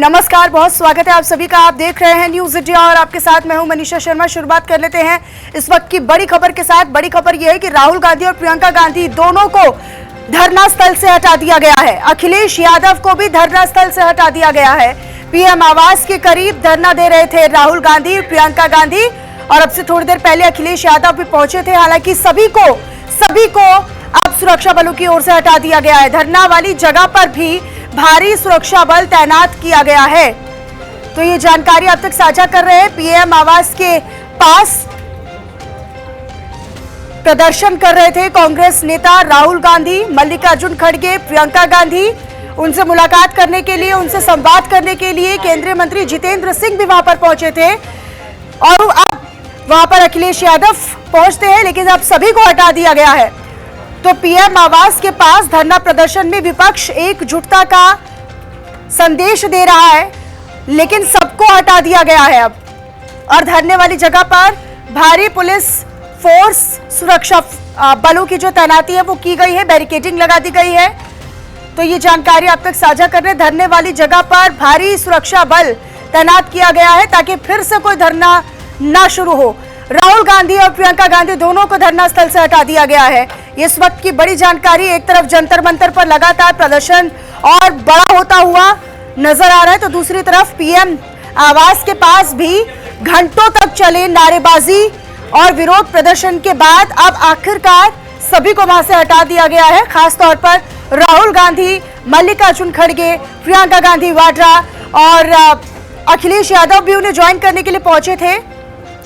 नमस्कार, बहुत स्वागत है आप सभी का। आप देख रहे हैं न्यूज इंडिया और आपके साथ मैं हूं मनीषा शर्मा। शुरुआत कर लेते हैं इस वक्त की बड़ी खबर के साथ। बड़ी खबर यह है कि राहुल गांधी और प्रियंका गांधी दोनों को धरना स्थल से हटा दिया गया है। अखिलेश यादव को भी धरना स्थल से हटा दिया गया है। पीएम आवास के करीब धरना दे रहे थे राहुल गांधी, प्रियंका गांधी और अब से थोड़ी देर पहले अखिलेश यादव भी पहुंचे थे। हालांकि सभी को अब सुरक्षा बलों की ओर से हटा दिया गया है। धरना वाली जगह पर भी भारी सुरक्षा बल तैनात किया गया है। तो ये जानकारी अब तक साझा कर रहे हैं। पीएम आवास के पास प्रदर्शन कर रहे थे कांग्रेस नेता राहुल गांधी, मल्लिकार्जुन खड़गे, प्रियंका गांधी। उनसे मुलाकात करने के लिए, उनसे संवाद करने के लिए केंद्रीय मंत्री जितेंद्र सिंह भी वहां पर पहुंचे थे और अब वहां पर अखिलेश यादव पहुंचते हैं, लेकिन अब सभी को हटा दिया गया है। तो पीएम आवास के पास धरना प्रदर्शन में विपक्ष एकजुटता का संदेश दे रहा है, लेकिन सबको हटा दिया गया है अब। और धरने वाली जगह पर भारी पुलिस फोर्स, सुरक्षा बलों की जो तैनाती है वो की गई है, बैरिकेडिंग लगा दी गई है। तो ये जानकारी अब तक साझा कर रहे। धरने वाली जगह पर भारी सुरक्षा बल तैनात किया गया है ताकि फिर से कोई धरना ना शुरू हो। राहुल गांधी और प्रियंका गांधी दोनों को धरना स्थल से हटा दिया गया है। इस वक्त की बड़ी जानकारी। एक तरफ जंतर मंतर पर लगातार प्रदर्शन और बड़ा होता हुआ नजर आ रहा है, तो दूसरी तरफ पीएम आवास के पास भी घंटों तक चले नारेबाजी और विरोध प्रदर्शन के बाद अब आखिरकार सभी को वहां से हटा दिया गया है। खासतौर पर राहुल गांधी, मल्लिकार्जुन खड़गे, प्रियंका गांधी वाड्रा और अखिलेश यादव भी उन्हें ज्वाइन करने के लिए पहुंचे थे।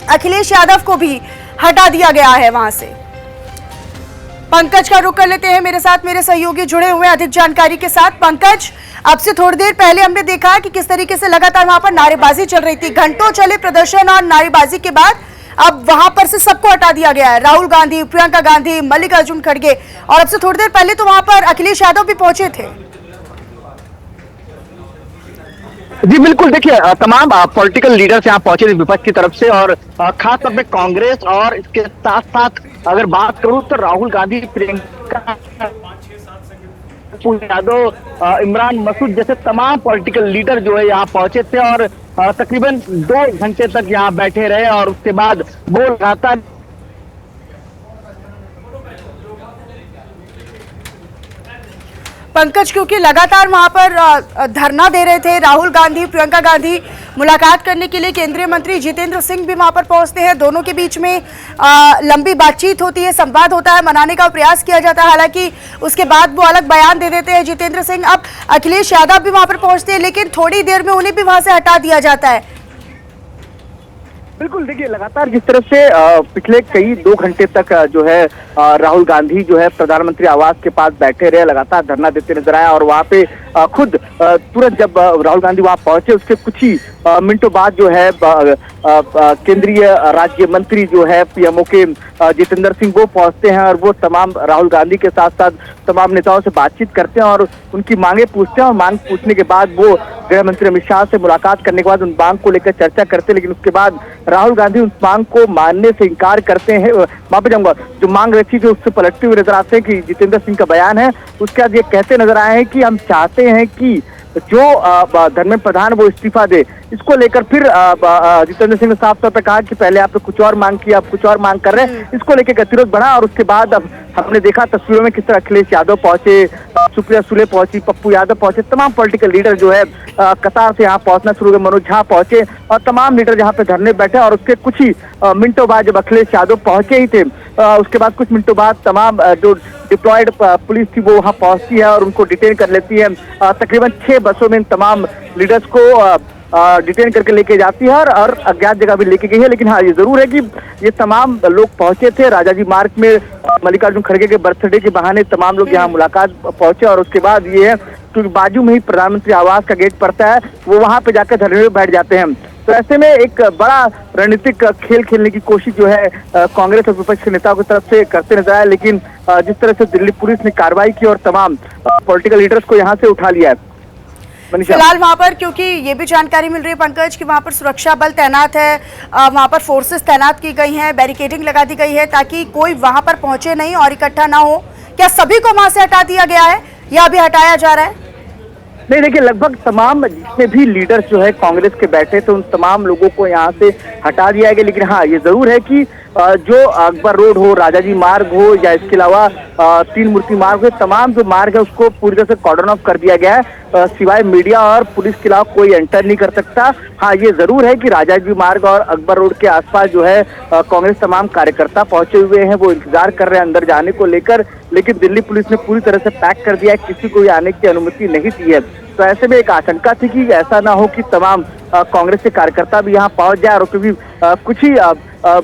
अखिलेश यादव को भी हटा दिया गया है वहां से। पंकज का रुख कर लेते हैं, मेरे साथ मेरे सहयोगी जुड़े हुए अधिक जानकारी के साथ। पंकज, अब से थोड़ी देर पहले हमने देखा कि किस तरीके से लगातार वहां पर नारेबाजी चल रही थी। घंटों चले प्रदर्शन और नारेबाजी के बाद अब वहां पर से सबको हटा दिया गया है। राहुल गांधी, प्रियंका गांधी, मल्लिकार्जुन खड़गे और अब से थोड़ी देर पहले तो वहां पर अखिलेश यादव भी पहुंचे थे। जी बिल्कुल, देखिए तमाम पॉलिटिकल लीडर्स यहाँ पहुंचे थे विपक्ष की तरफ से और खास तौर पे कांग्रेस और इसके साथ साथ अगर बात करूं तो राहुल गांधी, प्रियंका यादव, इमरान मसूद जैसे तमाम पॉलिटिकल लीडर जो है यहाँ पहुंचे थे और तकरीबन 2 घंटे तक यहाँ बैठे रहे और उसके बाद वो लगातार पंकज, क्योंकि लगातार वहां पर धरना दे रहे थे राहुल गांधी, प्रियंका गांधी। मुलाकात करने के लिए केंद्रीय मंत्री जितेंद्र सिंह भी वहां पर पहुंचते हैं। दोनों के बीच में लंबी बातचीत होती है, संवाद होता है, मनाने का प्रयास किया जाता है। हालांकि उसके बाद वो अलग बयान दे देते हैं जितेंद्र सिंह। अब अखिलेश यादव भी वहां पर पहुंचते हैं, लेकिन थोड़ी देर में उन्हें भी वहां से हटा दिया जाता है। बिल्कुल, देखिए लगातार जिस तरह से पिछले कई 2 घंटे तक जो है राहुल गांधी जो है प्रधानमंत्री आवास के पास बैठे रहे, लगातार धरना देते नजर आए और वहां पे खुद तुरंत जब राहुल गांधी वहां पहुंचे उसके कुछ ही मिनटों बाद जो है केंद्रीय राज्य मंत्री जो है पीएमओ के जितेंद्र सिंह वो पहुंचते हैं और वो तमाम राहुल गांधी के साथ साथ तमाम नेताओं से बातचीत करते हैं और उनकी मांगे पूछते हैं और मांग पूछने के बाद वो गृह मंत्री अमित शाह से मुलाकात करने के बाद उन मांग को लेकर चर्चा करते हैं। लेकिन उसके बाद राहुल गांधी उस मांग को मानने से इनकार करते हैं। माफी चाहूंगा, जो मांग रखी थी उससे पलटते हुए नजर आते हैं कि जितेंद्र सिंह का बयान है उसके बाद ये कहते नजर आए हैं कि हम चाहते हैं कि जो धर्मेंद्र प्रधान वो इस्तीफा दे। इसको लेकर फिर जितेंद्र सिंह ने साफ तौर पर कहा कि पहले आपने कुछ और मांग की, आप कुछ और मांग कर रहे हैं। इसको लेकर गतिरोध बढ़ा और उसके बाद अब हमने देखा तस्वीरों में किस तरह अखिलेश यादव पहुंचे, सुप्रिया सुले पहुंची, पप्पू यादव पहुंचे, तमाम पॉलिटिकल लीडर जो है कतार से यहाँ पहुंचना शुरू हो गए। मनोज झा पहुंचे और तमाम लीडर यहाँ पे धरने बैठे और उसके कुछ ही मिनटों बाद जब अखिलेश यादव पहुंचे ही थे उसके बाद कुछ मिनटों बाद तमाम जो डिप्लॉयड पुलिस थी वो वहाँ पहुंचती है और उनको डिटेन कर लेती है। तकरीबन 6 बसों में इन तमाम लीडर्स को डिटेन करके लेके जाती है और अज्ञात जगह भी लेके गई है। लेकिन हाँ, ये जरूर है कि ये तमाम लोग पहुंचे थे राजाजी मार्ग में मल्लिकार्जुन खड़गे के बर्थडे के बहाने तमाम लोग यहाँ मुलाकात पहुंचे और उसके बाद ये है क्योंकि बाजू में ही प्रधानमंत्री आवास का गेट पड़ता है, वो वहां पे जाकर धरने में बैठ जाते हैं। तो ऐसे में एक बड़ा रणनीतिक खेल खेलने की कोशिश जो है कांग्रेस और विपक्ष के नेताओं की तरफ से करते नजर आए। लेकिन जिस तरह से दिल्ली पुलिस ने कार्रवाई की और तमाम पॉलिटिकल लीडर्स को यहाँ से उठा लिया है। फिलहाल वहां पर, क्योंकि ये भी जानकारी मिल रही है पंकज कि वहां पर सुरक्षा बल तैनात है, वहां पर फोर्सेस तैनात की गई हैं, बैरिकेडिंग लगा दी गई है ताकि कोई वहां पर पहुंचे नहीं और इकट्ठा ना हो। क्या सभी को वहां से हटा दिया गया है या अभी हटाया जा रहा है? नहीं, देखिए लगभग तमाम जितने भी लीडर्स जो है कांग्रेस के बैठे थे उन तमाम लोगों को यहाँ से हटा दिया गया। लेकिन हाँ, ये जरूर है कि जो अकबर रोड हो, राजाजी मार्ग हो या इसके अलावा तीन मूर्ति मार्ग हो, तमाम जो मार्ग है उसको पूरी तरह से कॉर्डन ऑफ कर दिया गया है। सिवाय मीडिया और पुलिस के अलावा कोई एंटर नहीं कर सकता। हाँ, ये जरूर है कि राजाजी मार्ग और अकबर रोड के आसपास जो है कांग्रेस तमाम कार्यकर्ता पहुंचे हुए हैं, वो इंतजार कर रहे हैं अंदर जाने को लेकर। लेकिन दिल्ली पुलिस ने पूरी तरह से पैक कर दिया है, किसी को भी आने की अनुमति नहीं दी है। तो ऐसे में एक आशंका थी कि ऐसा ना हो कि तमाम कांग्रेस के कार्यकर्ता भी यहाँ पहुंच जाए, और क्योंकि कुछ ही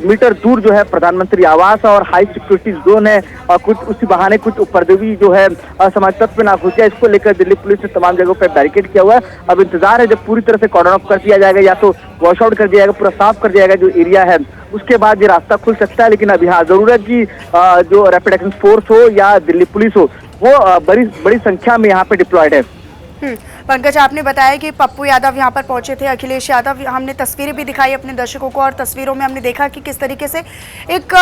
मीटर दूर जो है प्रधानमंत्री आवास और हाई सिक्योरिटी जोन है, और कुछ उसी बहाने कुछ उपद्रवी जो है समाज तत्व ना घुस जाए, इसको लेकर दिल्ली पुलिस ने तमाम जगहों पर बैरिकेड किया हुआ है। अब इंतजार है जब पूरी तरह से कॉर्डन ऑफ कर दिया जाएगा, या तो वॉश आउट कर दिया जाएगा, पूरा साफ कर दिया जाएगा जो एरिया है, उसके बाद ये रास्ता खुल सकता है। लेकिन अभी हाँ जरूर है कि जो रैपिड एक्शन फोर्स हो या दिल्ली पुलिस हो, वो बड़ी संख्या में यहाँ पे डिप्लॉयड है। पंकज, आपने बताया कि पप्पू यादव यहाँ पर पहुंचे थे, अखिलेश यादव, हमने तस्वीरें भी दिखाई अपने दर्शकों को, और तस्वीरों में हमने देखा कि किस तरीके से एक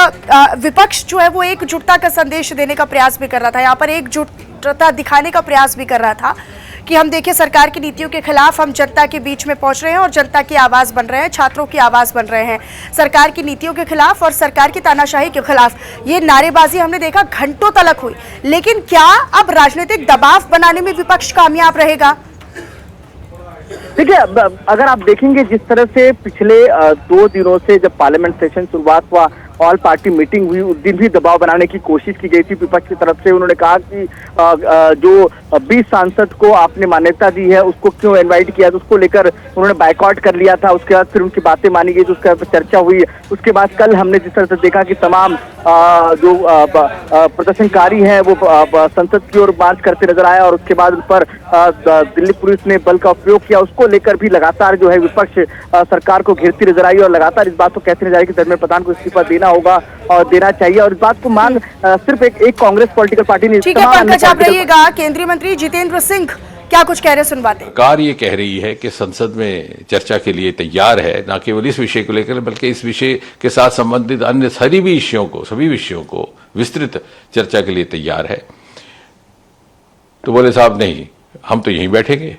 विपक्ष जो है वो एकजुटता का संदेश देने का प्रयास भी कर रहा था, यहाँ पर एकजुटता दिखाने का प्रयास भी कर रहा था कि हम देखिए सरकार की नीतियों के खिलाफ हम जनता के बीच में पहुंच रहे हैं और जनता की आवाज बन रहे हैं, छात्रों की आवाज बन रहे हैं, सरकार की नीतियों के खिलाफ और सरकार की तानाशाही के खिलाफ। ये नारेबाजी हमने देखा घंटों तलक हुई, लेकिन क्या अब राजनीतिक दबाव बनाने में विपक्ष कामयाब रहेगा? देखिए, अगर आप देखेंगे जिस तरह से पिछले 2 दिनों से जब पार्लियामेंट सेशन शुरुआत हुआ, ऑल पार्टी मीटिंग हुई, उस दिन भी दबाव बनाने की कोशिश की गई थी विपक्ष की तरफ से। उन्होंने कहा कि जो 20 सांसद को आपने मान्यता दी है उसको क्यों इनवाइट किया, तो उसको लेकर उन्होंने बायकॉट कर लिया था। उसके बाद फिर उनकी बातें मानी गई, तो उसके बाद चर्चा हुई। उसके बाद कल हमने जिस तरह से देखा कि तमाम जो प्रदर्शनकारी हैं वो संसद की ओर मार्च करते नजर आए, और उसके बाद उन पर दिल्ली पुलिस ने बल का उपयोग किया। उसको लेकर भी लगातार जो है विपक्ष सरकार को घेरती नजर आई, और लगातार इस बात को कहते नजर आई कि धर्मेंद्र प्रधान को इस्तीफा देना होगा और देना चाहिए। और इस बात को मांग सिर्फ एक कांग्रेस पॉलिटिकल पार्टी ने। ठीक है पंकज, आप रहिएगा। केंद्रीय मंत्री जितेंद्र सिंह क्या कुछ कह रहे, सुनवाते। सरकार ये कह रही है कि संसद में चर्चा के लिए तैयार है, न केवल इस विषय को लेकर बल्कि इस विषय के साथ संबंधित अन्य सभी विषयों को विस्तृत चर्चा के लिए तैयार है। तो बोले साहब नहीं, हम तो यहीं बैठेंगे,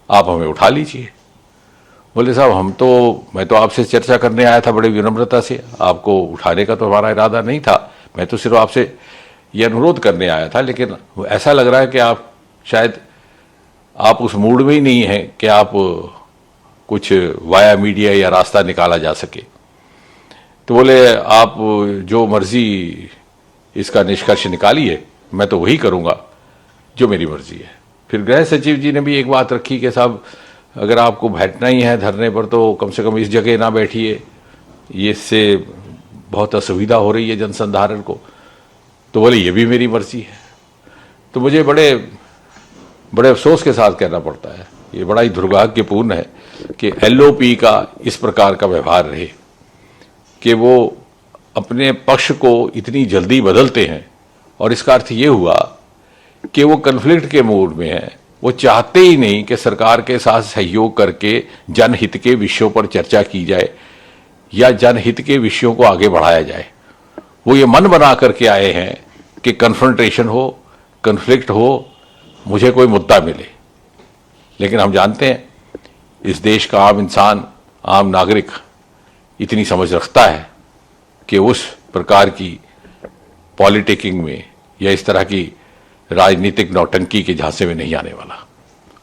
आप हमें उठा लीजिए। बोले साहब मैं तो आपसे चर्चा करने आया था बड़ी विनम्रता से, आपको उठाने का तो हमारा इरादा नहीं था, मैं तो सिर्फ आपसे ये अनुरोध करने आया था। लेकिन ऐसा लग रहा है कि आप शायद उस मूड में ही नहीं हैं कि आप कुछ वाया मीडिया या रास्ता निकाला जा सके। तो बोले आप जो मर्जी इसका निष्कर्ष निकालिए, मैं तो वही करूँगा जो मेरी मर्जी है। फिर गृह सचिव जी ने भी एक बात रखी कि साहब अगर आपको बैठना ही है धरने पर तो कम से कम इस जगह ना बैठिए, ये इससे बहुत असुविधा हो रही है जनसंधारण को। तो बोले ये भी मेरी मर्जी है। तो मुझे बड़े अफसोस के साथ कहना पड़ता है, ये बड़ा ही दुर्भाग्यपूर्ण है कि एलओपी का इस प्रकार का व्यवहार रहे कि वो अपने पक्ष को इतनी जल्दी बदलते हैं। और इसका अर्थ ये हुआ कि वो कन्फ्लिक्ट के मूड में है, वो चाहते ही नहीं कि सरकार के साथ सहयोग करके जनहित के विषयों पर चर्चा की जाए या जनहित के विषयों को आगे बढ़ाया जाए। वो ये मन बना करके आए हैं कि कन्फ्रंटेशन हो, कन्फ्लिक्ट हो, मुझे कोई मुद्दा मिले। लेकिन हम जानते हैं इस देश का आम इंसान, आम नागरिक इतनी समझ रखता है कि उस प्रकार की पॉलिटिकिंग में या इस तरह की राजनीतिक नौटंकी के झांसे में नहीं आने वाला।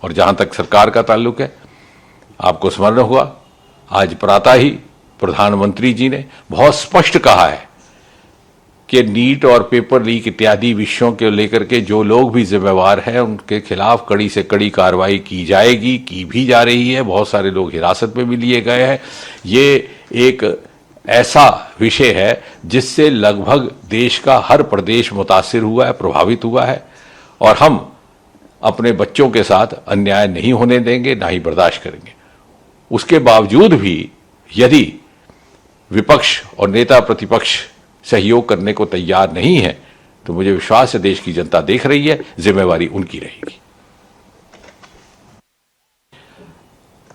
और जहां तक सरकार का ताल्लुक है, आपको स्मरण हुआ आज प्रातः ही प्रधानमंत्री जी ने बहुत स्पष्ट कहा है कि नीट और पेपर लीक इत्यादि विषयों के लेकर के जो लोग भी जिम्मेवार हैं उनके खिलाफ कड़ी से कड़ी कार्रवाई की जाएगी, की भी जा रही है। बहुत सारे लोग हिरासत में भी लिए गए हैं। ये एक ऐसा विषय है जिससे लगभग देश का हर प्रदेश मुतासिर हुआ है, प्रभावित हुआ है, और हम अपने बच्चों के साथ अन्याय नहीं होने देंगे, ना ही बर्दाश्त करेंगे। उसके बावजूद भी यदि विपक्ष और नेता प्रतिपक्ष सहयोग करने को तैयार नहीं है तो मुझे विश्वास है देश की जनता देख रही है, जिम्मेवारी उनकी रहेगी।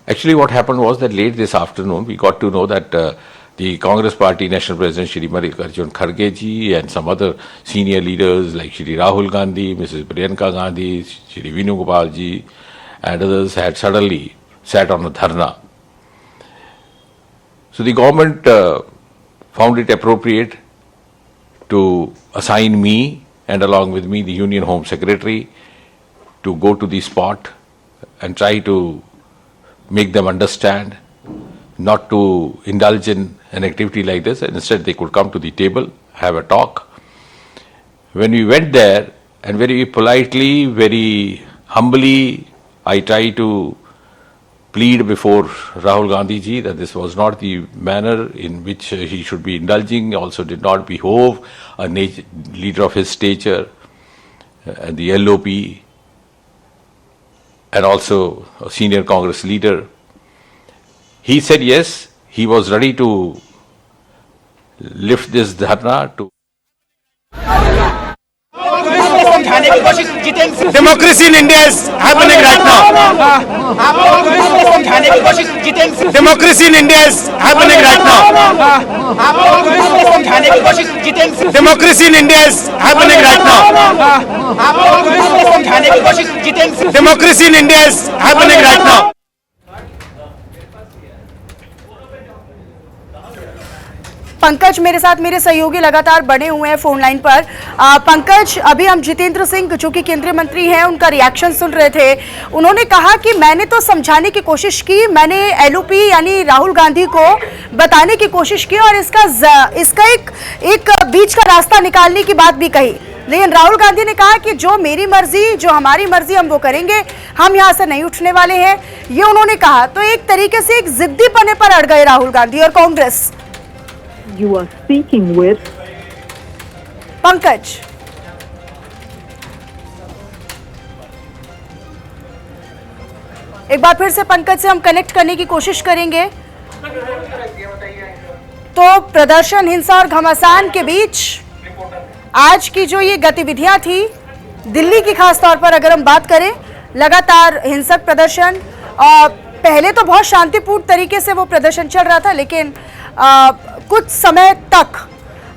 Actually, what happened was that late this afternoon we got to know that the Congress Party National President Shri Mallikarjun Kharge ji and some other senior leaders like Shri Rahul Gandhi, Mrs. Priyanka Gandhi, Shri Venugopal ji, and others had suddenly sat on a dharna. So the government found it appropriate to assign me, and along with me the Union Home Secretary, to go to the spot and try to make them understand not to indulge in an activity like this, and instead they could come to the table, have a talk. When we went there, and very politely, very humbly, I tried to plead before Rahul Gandhi ji that this was not the manner in which he should be indulging, also did not behove a leader of his stature, and the LOP, and also a senior Congress leader. He said yes, he was ready to lift this dharna to. Democracy in India is happening right now. Democracy in India is happening right now. Democracy in India is happening right now. Democracy in India is happening right now. Pankaj मेरे साथ मेरे सहयोगी लगातार बने हुए हैं phone line पर। पंकज, अभी हम जितेंद्र सिंह जो कि केंद्रीय मंत्री हैं उनका रिएक्शन सुन रहे थे। उन्होंने कहा कि मैंने तो समझाने की कोशिश की, मैंने एलओपी यानी राहुल गांधी को बताने की कोशिश की और इसका एक बीच का रास्ता निकालने की बात भी कही, लेकिन राहुल गांधी ने कहा कि जो मेरी मर्जी, जो हमारी मर्जी हम वो करेंगे, हम यहाँ से नहीं उठने वाले हैं, ये उन्होंने कहा। तो एक तरीके से एक जिद्दी पने पर अड़ गए राहुल गांधी और Congress. You are speaking with Pankaj, एक बार फिर से पंकज से हम कनेक्ट करने की कोशिश करेंगे। तो प्रदर्शन, हिंसा और घमासान के बीच आज की जो ये गतिविधियां थी दिल्ली की, खास तौर पर अगर हम बात करें, लगातार हिंसक प्रदर्शन। पहले तो बहुत शांतिपूर्ण तरीके से वो प्रदर्शन चल रहा था, लेकिन कुछ समय तक,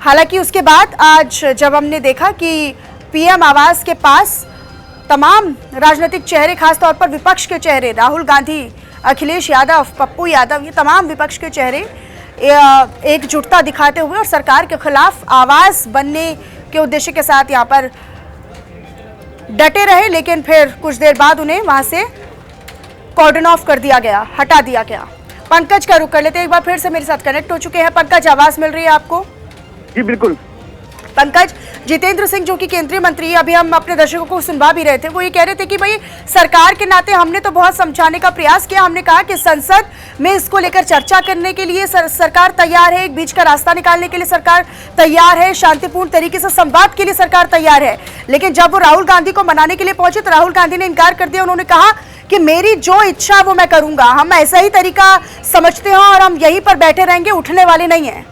हालांकि उसके बाद आज जब हमने देखा कि पीएम आवास के पास तमाम राजनीतिक चेहरे, खासतौर पर विपक्ष के चेहरे, राहुल गांधी, अखिलेश यादव, पप्पू यादव, ये तमाम विपक्ष के चेहरे एकजुटता दिखाते हुए और सरकार के खिलाफ आवाज बनने के उद्देश्य के साथ यहाँ पर डटे रहे, लेकिन फिर कुछ देर बाद उन्हें वहां से कॉर्डन ऑफ कर दिया गया, हटा दिया गया। पंकज का रुख कर लेते हैं, एक बार फिर से मेरे साथ कनेक्ट हो चुके हैं। पंकज, आवाज मिल रही है आपको? जी बिल्कुल। पंकज, जितेंद्र सिंह जो कि केंद्रीय मंत्री, अभी हम अपने दर्शकों को सुनवा भी रहे थे, वो ये कह रहे थे कि भाई सरकार के नाते हमने तो बहुत समझाने का प्रयास किया, हमने कहा कि संसद में इसको लेकर चर्चा करने के लिए सरकार तैयार है, एक बीच का रास्ता निकालने के लिए सरकार तैयार है, शांतिपूर्ण तरीके से संवाद के लिए सरकार तैयार है, लेकिन जब वो राहुल गांधी को मनाने के लिए पहुंचे तो राहुल गांधी ने इनकार कर दिया। उन्होंने कहा कि मेरी जो इच्छा वो मैं करूंगा, हम ऐसा ही तरीका समझते हैं और हम यहीं पर बैठे रहेंगे, उठने वाले नहीं हैं।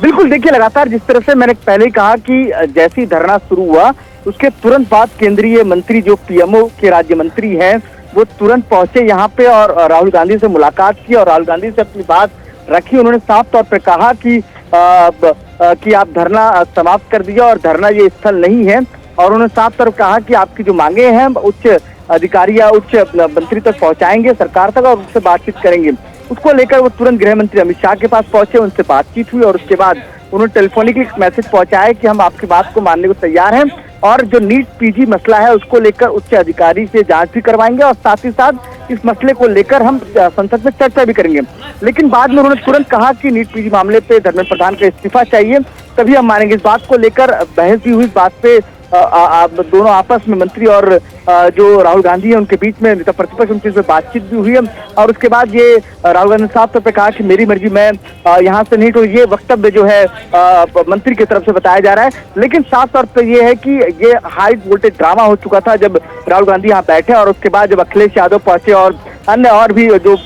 बिल्कुल, देखिए लगातार जिस तरह से मैंने पहले ही कहा कि जैसी धरना शुरू हुआ उसके तुरंत बाद केंद्रीय मंत्री जो पीएमओ के राज्य मंत्री हैं वो तुरंत पहुंचे यहाँ पे और राहुल गांधी से मुलाकात की और राहुल गांधी से अपनी बात रखी। उन्होंने साफ तौर पर कहा कि आप धरना समाप्त कर दिया और धरना ये स्थल नहीं है, और उन्होंने साफ तौर पर कहा कि आपकी जो मांगे हैं उच्च अधिकारी या उच्च मंत्री तक पहुंचाएंगे, सरकार तक, और उससे बातचीत करेंगे। उसको लेकर वो तुरंत गृह मंत्री अमित शाह के पास पहुंचे, उनसे बातचीत हुई और उसके बाद उन्होंने टेलीफोनिक मैसेज पहुंचाया कि हम आपकी बात को मानने को तैयार हैं और जो नीट पीजी मसला है उसको लेकर उच्च अधिकारी से जांच भी करवाएंगे और साथ ही साथ इस मसले को लेकर हम संसद में चर्चा भी करेंगे। लेकिन बाद में उन्होंने तुरंत कहा कि नीट पीजी मामले पे धर्मेंद्र प्रधान का इस्तीफा चाहिए, तभी हम मानेंगे। इस बात को लेकर बहस भी हुई, इस बात पे दोनों आपस में मंत्री और जो राहुल गांधी है उनके बीच में नेता प्रतिपक्ष उनकी बातचीत भी हुई है और उसके बाद ये राहुल गांधी साफ तौर पर कहा कि मेरी मर्जी, मैं यहाँ से नहीं, तो ये वक्तव्य जो है मंत्री की तरफ से बताया जा रहा है। लेकिन साफ तौर पर ये है कि ये हाई वोल्टेज ड्रामा हो चुका था जब राहुल गांधी यहाँ बैठे और उसके बाद जब अखिलेश यादव पहुंचे और अन्य और भी जो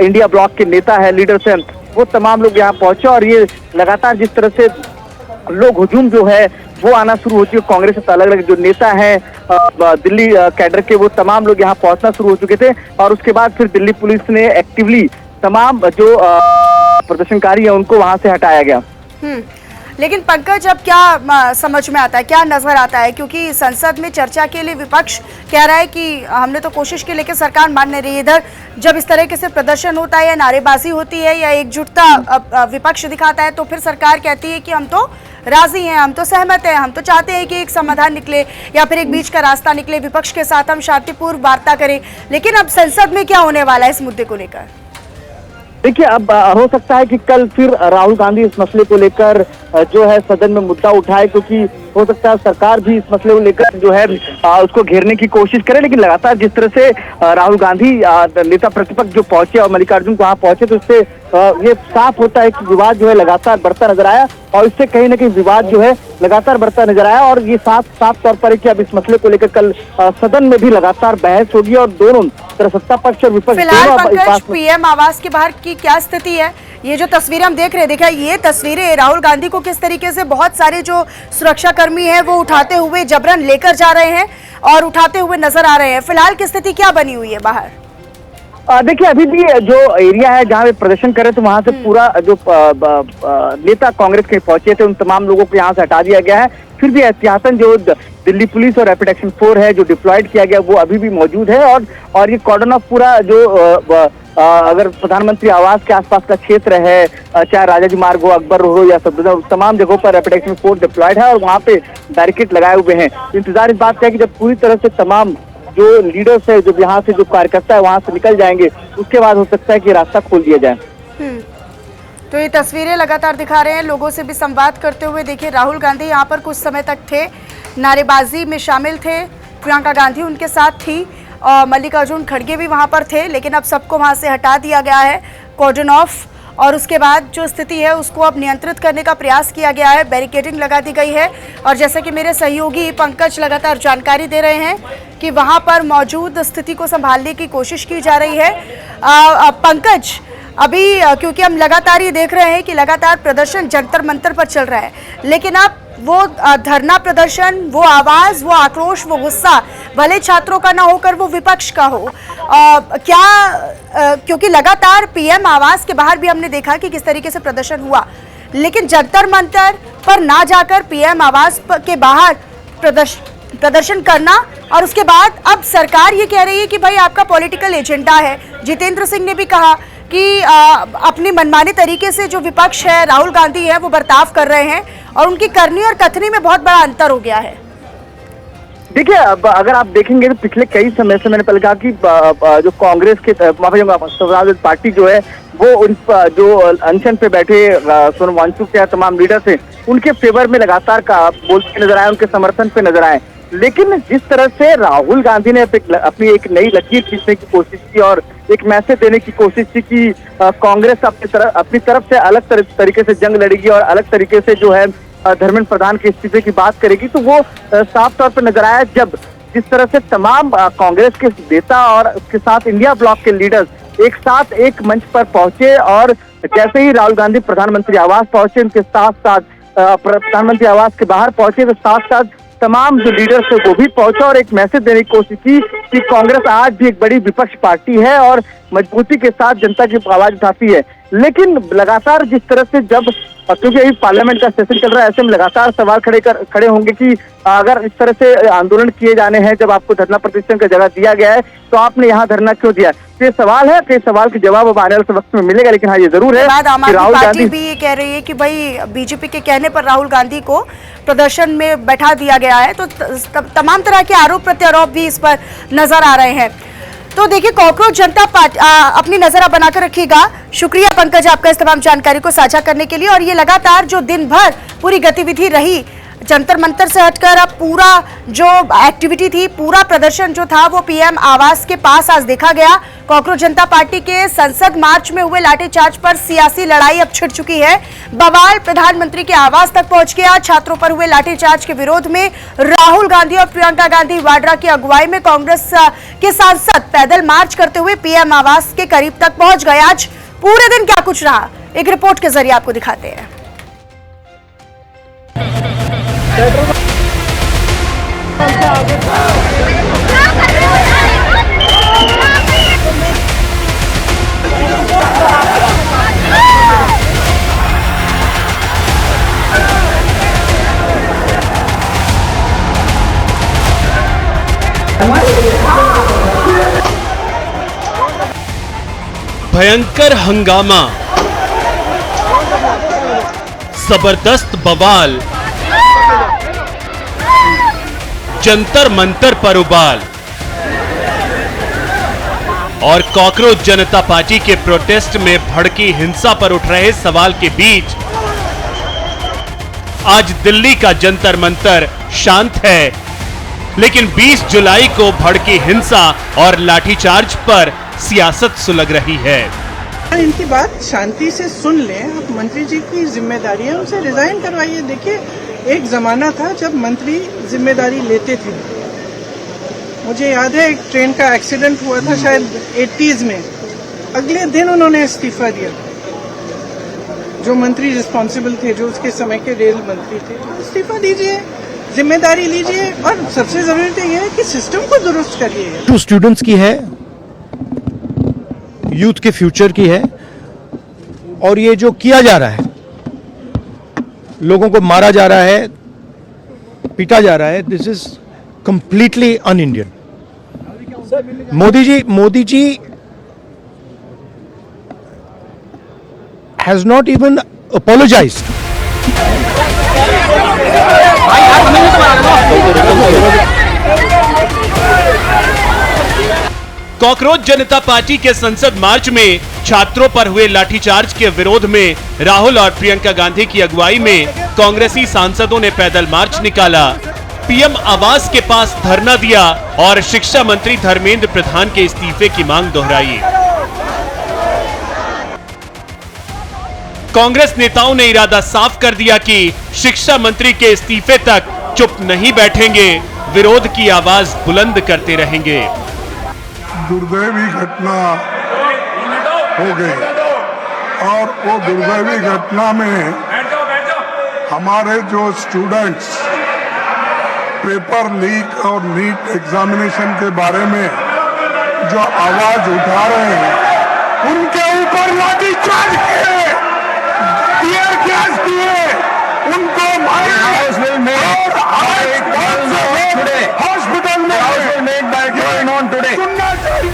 इंडिया ब्लॉक के नेता है, लीडर्स हैं, वो तमाम लोग यहाँ पहुंचे और ये लगातार जिस तरह से लोग हुजूम जो है वो आना शुरू हो चुके। कांग्रेस से अलग अलग जो नेता हैं दिल्ली कैडर के, वो तमाम लोग यहाँ पहुंचना शुरू हो चुके थे और उसके बाद फिर दिल्ली पुलिस ने एक्टिवली तमाम जो प्रदर्शनकारी है उनको वहां से हटाया गया। लेकिन पंकज, अब क्या समझ में आता है, क्या नजर आता है? क्योंकि संसद में चर्चा के लिए विपक्ष कह रहा है कि हमने तो कोशिश की लेकिन सरकार मान नहीं रही। इधर जब इस तरह से प्रदर्शन होता है या नारेबाजी होती है या एकजुटता विपक्ष दिखाता है तो फिर सरकार कहती है कि हम तो राजी हैं, हम तो सहमत हैं, हम तो चाहते हैं कि एक समाधान निकले या फिर एक बीच का रास्ता निकले, विपक्ष के साथ हम शांतिपूर्ण वार्ता करें। लेकिन अब संसद में क्या होने वाला है इस मुद्दे को लेकर? देखिए, अब हो सकता है कि कल फिर राहुल गांधी इस मसले को लेकर जो है सदन में मुद्दा उठाए, क्योंकि हो सकता है सरकार भी इस मसले को लेकर जो है उसको घेरने की कोशिश करे। लेकिन लगातार जिस तरह से राहुल गांधी नेता प्रतिपक्ष जो पहुंचे और मल्लिकार्जुन वहां पहुंचे, तो इससे ये साफ होता है कि विवाद जो है लगातार बढ़ता नजर आया और इससे कहीं ना कहीं विवाद जो है लगातार बढ़ता नजर आया। और ये साफ तौर पर है कि अब इस मसले को लेकर कल सदन में भी लगातार बहस होगी और दोनों तरफ सत्ता पक्ष और विपक्ष फिलहाल पीएम आवास के बाहर की क्या स्थिति है? ये जो तस्वीरें हम देख रहे हैं, देखा ये तस्वीरें राहुल गांधी को किस तरीके से बहुत सारे जो सुरक्षा कर्मी हैं वो उठाते हुए जबरन लेकर जा रहे हैं और उठाते हुए नजर आ रहे हैं। फिलहाल की स्थिति क्या बनी हुई है बाहर? देखिए, अभी भी जो एरिया है जहाँ वे प्रदर्शन कर रहे थे वहां से पूरा जो नेता कांग्रेस के पहुंचे थे उन तमाम लोगों को यहाँ से हटा दिया गया है। फिर भी एहतियातन जो दिल्ली पुलिस और रैपिड एक्शन 4 है जो डिप्लॉयड किया गया वो अभी भी मौजूद है और ये कॉर्डन ऑफ पूरा जो अगर प्रधानमंत्री आवास के आसपास का क्षेत्र है, चाहे राजाजी मार्ग हो, अकबर हो या सब तमाम जगहों पर रैपिड एक्शन 4 डिप्लॉयड है और वहाँ पे बैरिकेड लगाए हुए हैं। इंतजार इस बात का है कि जब पूरी तरह से तमाम जो लीडर्स है, जो यहाँ से जो कार्यकर्ता है वहाँ से निकल जाएंगे, उसके बाद हो सकता है कि रास्ता खोल दिया जाए। तो ये तस्वीरें लगातार दिखा रहे हैं, लोगों से भी संवाद करते हुए। देखिए, राहुल गांधी यहाँ पर कुछ समय तक थे, नारेबाजी में शामिल थे, प्रियंका गांधी उनके साथ थी और मल्लिकार्जुन खड़गे भी वहाँ पर थे, लेकिन अब सबको वहाँ से हटा दिया गया है, कॉर्डन ऑफ। और उसके बाद जो स्थिति है उसको अब नियंत्रित करने का प्रयास किया गया है, बैरिकेडिंग लगा दी गई है। और जैसे कि मेरे सहयोगी पंकज लगातार जानकारी दे रहे हैं कि वहाँ पर मौजूद स्थिति को संभालने की कोशिश की जा रही है। पंकज, अभी क्योंकि हम लगातार ये देख रहे हैं कि लगातार प्रदर्शन जंतर मंतर पर चल रहा है, लेकिन अब वो धरना प्रदर्शन, वो आवाज, वो आक्रोश, वो गुस्सा भले छात्रों का ना होकर वो विपक्ष का हो, क्योंकि लगातार पीएम आवास के बाहर भी हमने देखा कि किस तरीके से प्रदर्शन हुआ, लेकिन जंतर मंतर पर ना जाकर पीएम आवास के बाहर प्रदर्शन करना और उसके बाद अब सरकार ये कह रही है कि भाई आपका पॉलिटिकल एजेंडा है। जितेंद्र सिंह ने भी कहा कि अपनी मनमानी तरीके से जो विपक्ष है, राहुल गांधी है, वो बर्ताव कर रहे हैं और उनकी करनी और कथनी में बहुत बड़ा अंतर हो गया है। देखिए, अब अगर आप देखेंगे तो पिछले कई समय से मैंने पहले कहा कि जो कांग्रेस के समाजवादी पार्टी जो है वो उन जो अनशन पे बैठे सोनम वांगचुक के तमाम लीडर्स हैं उनके फेवर में लगातार बोलते नजर आए, उनके समर्थन पे नजर आए। लेकिन जिस तरह से राहुल गांधी ने अपनी एक नई लकीर खींचने की कोशिश की और एक मैसेज देने की कोशिश की कि कांग्रेस अपनी तरफ से अलग तरीके से जंग लड़ेगी और अलग तरीके से जो है धर्मेंद्र प्रधान के इस्तीफे की बात करेगी, तो वो साफ तौर पर नजर आया जब जिस तरह से तमाम कांग्रेस के नेता और उसके साथ इंडिया ब्लॉक के लीडर्स एक साथ एक मंच पर पहुंचे और जैसे ही राहुल गांधी प्रधानमंत्री आवास पहुंचे, उनके साथ साथ प्रधानमंत्री आवास के बाहर पहुंचे, तो साथ साथ तमाम जो लीडर्स थे वो भी पहुंचा और एक मैसेज देने की कोशिश की कि कांग्रेस आज भी एक बड़ी विपक्ष पार्टी है और मजबूती के साथ जनता की आवाज उठाती है। लेकिन लगातार जिस तरह से जब क्योंकि अभी पार्लियामेंट का सेशन चल रहा है, ऐसे में लगातार सवाल खड़े होंगे कि अगर इस तरह से आंदोलन किए जाने हैं, जब आपको धरना प्रदर्शन का जगह दिया गया है तो आपने यहाँ धरना क्यों दिया? ये सवाल है, कई सवाल के जवाब अब आने वाले वक्त में मिलेगा। लेकिन हाँ, ये जरूर है कि राहुल गांधी भी ये कह रही है कि भाई बीजेपी के कहने पर राहुल गांधी को प्रदर्शन में बैठा दिया गया है, तो तमाम तरह के आरोप प्रत्यारोप भी इस पर नजर आ रहे हैं। तो देखिए, कॉकरोच जनता पार्टी अपनी नजर आप बनाकर रखिएगा। शुक्रिया पंकज आपका इस तमाम जानकारी को साझा करने के लिए। और ये लगातार जो दिन भर पूरी गतिविधि रही, जंतर मंतर से हटकर अब पूरा जो एक्टिविटी थी, पूरा प्रदर्शन जो था वो पीएम आवास के पास आज देखा गया। कॉकरोच जनता पार्टी के संसद मार्च में हुए लाठीचार्ज पर सियासी लड़ाई अब छिड़ चुकी है। बवाल प्रधानमंत्री के आवास तक पहुंच गया। छात्रों पर हुए लाठीचार्ज के विरोध में राहुल गांधी और प्रियंका गांधी वाड्रा की अगुवाई में कांग्रेस के सांसद पैदल मार्च करते हुए पीएम आवास के करीब तक पहुंच गए। आज पूरे दिन क्या कुछ रहा, एक रिपोर्ट के जरिए आपको दिखाते हैं। भयंकर हंगामा, जबरदस्त बवाल, जंतर मंतर पर उबाल और कॉकरोच जनता पार्टी के प्रोटेस्ट में भड़की हिंसा पर उठ रहे सवाल के बीच आज दिल्ली का जंतर मंतर शांत है, लेकिन 20 जुलाई को भड़की हिंसा और लाठीचार्ज पर सियासत सुलग रही है। इनकी बात शांति से सुन लें। आप मंत्री जी की जिम्मेदारी है, उनसे रिजाइन करवाइए। देखिए, एक जमाना था जब मंत्री जिम्मेदारी लेते थे। मुझे याद है एक ट्रेन का एक्सीडेंट हुआ था शायद 80s में, अगले दिन उन्होंने इस्तीफा दिया। जो मंत्री रिस्पॉन्सिबल थे, जो उसके समय के रेल मंत्री थे, इस्तीफा दीजिए, जिम्मेदारी लीजिए और सबसे जरूरी तो यह है कि सिस्टम को दुरुस्त करिए। टू स्टूडेंट्स की है, यूथ के फ्यूचर की है, और ये जो किया जा रहा है, लोगों को मारा जा रहा है, पीटा जा रहा है, this is completely un Indian. Modi ji has not even apologized. Cockroach Janta party के संसद मार्च में छात्रों पर हुए लाठीचार्ज के विरोध में राहुल और प्रियंका गांधी की अगुवाई में कांग्रेसी सांसदों ने पैदल मार्च निकाला, पीएम आवास के पास धरना दिया और शिक्षा मंत्री धर्मेंद्र प्रधान के इस्तीफे की मांग दोहराई। कांग्रेस नेताओं ने इरादा साफ कर दिया कि शिक्षा मंत्री के इस्तीफे तक चुप नहीं बैठेंगे, विरोध की आवाज बुलंद करते रहेंगे। दुर्दैवी घटना हो गई और वो दुर्दैवी घटना में हमारे जो स्टूडेंट्स पेपर लीक और नीट एग्जामिनेशन के बारे में जो आवाज उठा रहे हैं, उनके ऊपर लाठीचार्ज किए, टीयर गैस किए, उनको मारा हॉस्पिटल में सुनना चाहिए।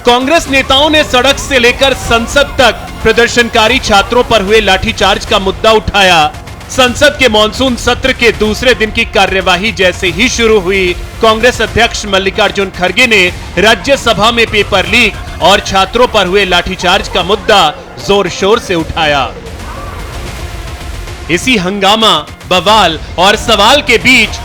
कांग्रेस नेताओं ने सड़क से लेकर संसद तक प्रदर्शनकारी छात्रों पर हुए लाठीचार्ज का मुद्दा उठाया। संसद के मॉनसून सत्र के दूसरे दिन की कार्यवाही जैसे ही शुरू हुई, कांग्रेस अध्यक्ष मल्लिकार्जुन खड़गे ने राज्यसभा में पेपर लीक और छात्रों पर हुए लाठीचार्ज का मुद्दा जोर शोर से उठाया। इसी हंगामा, बवाल और सवाल के बीच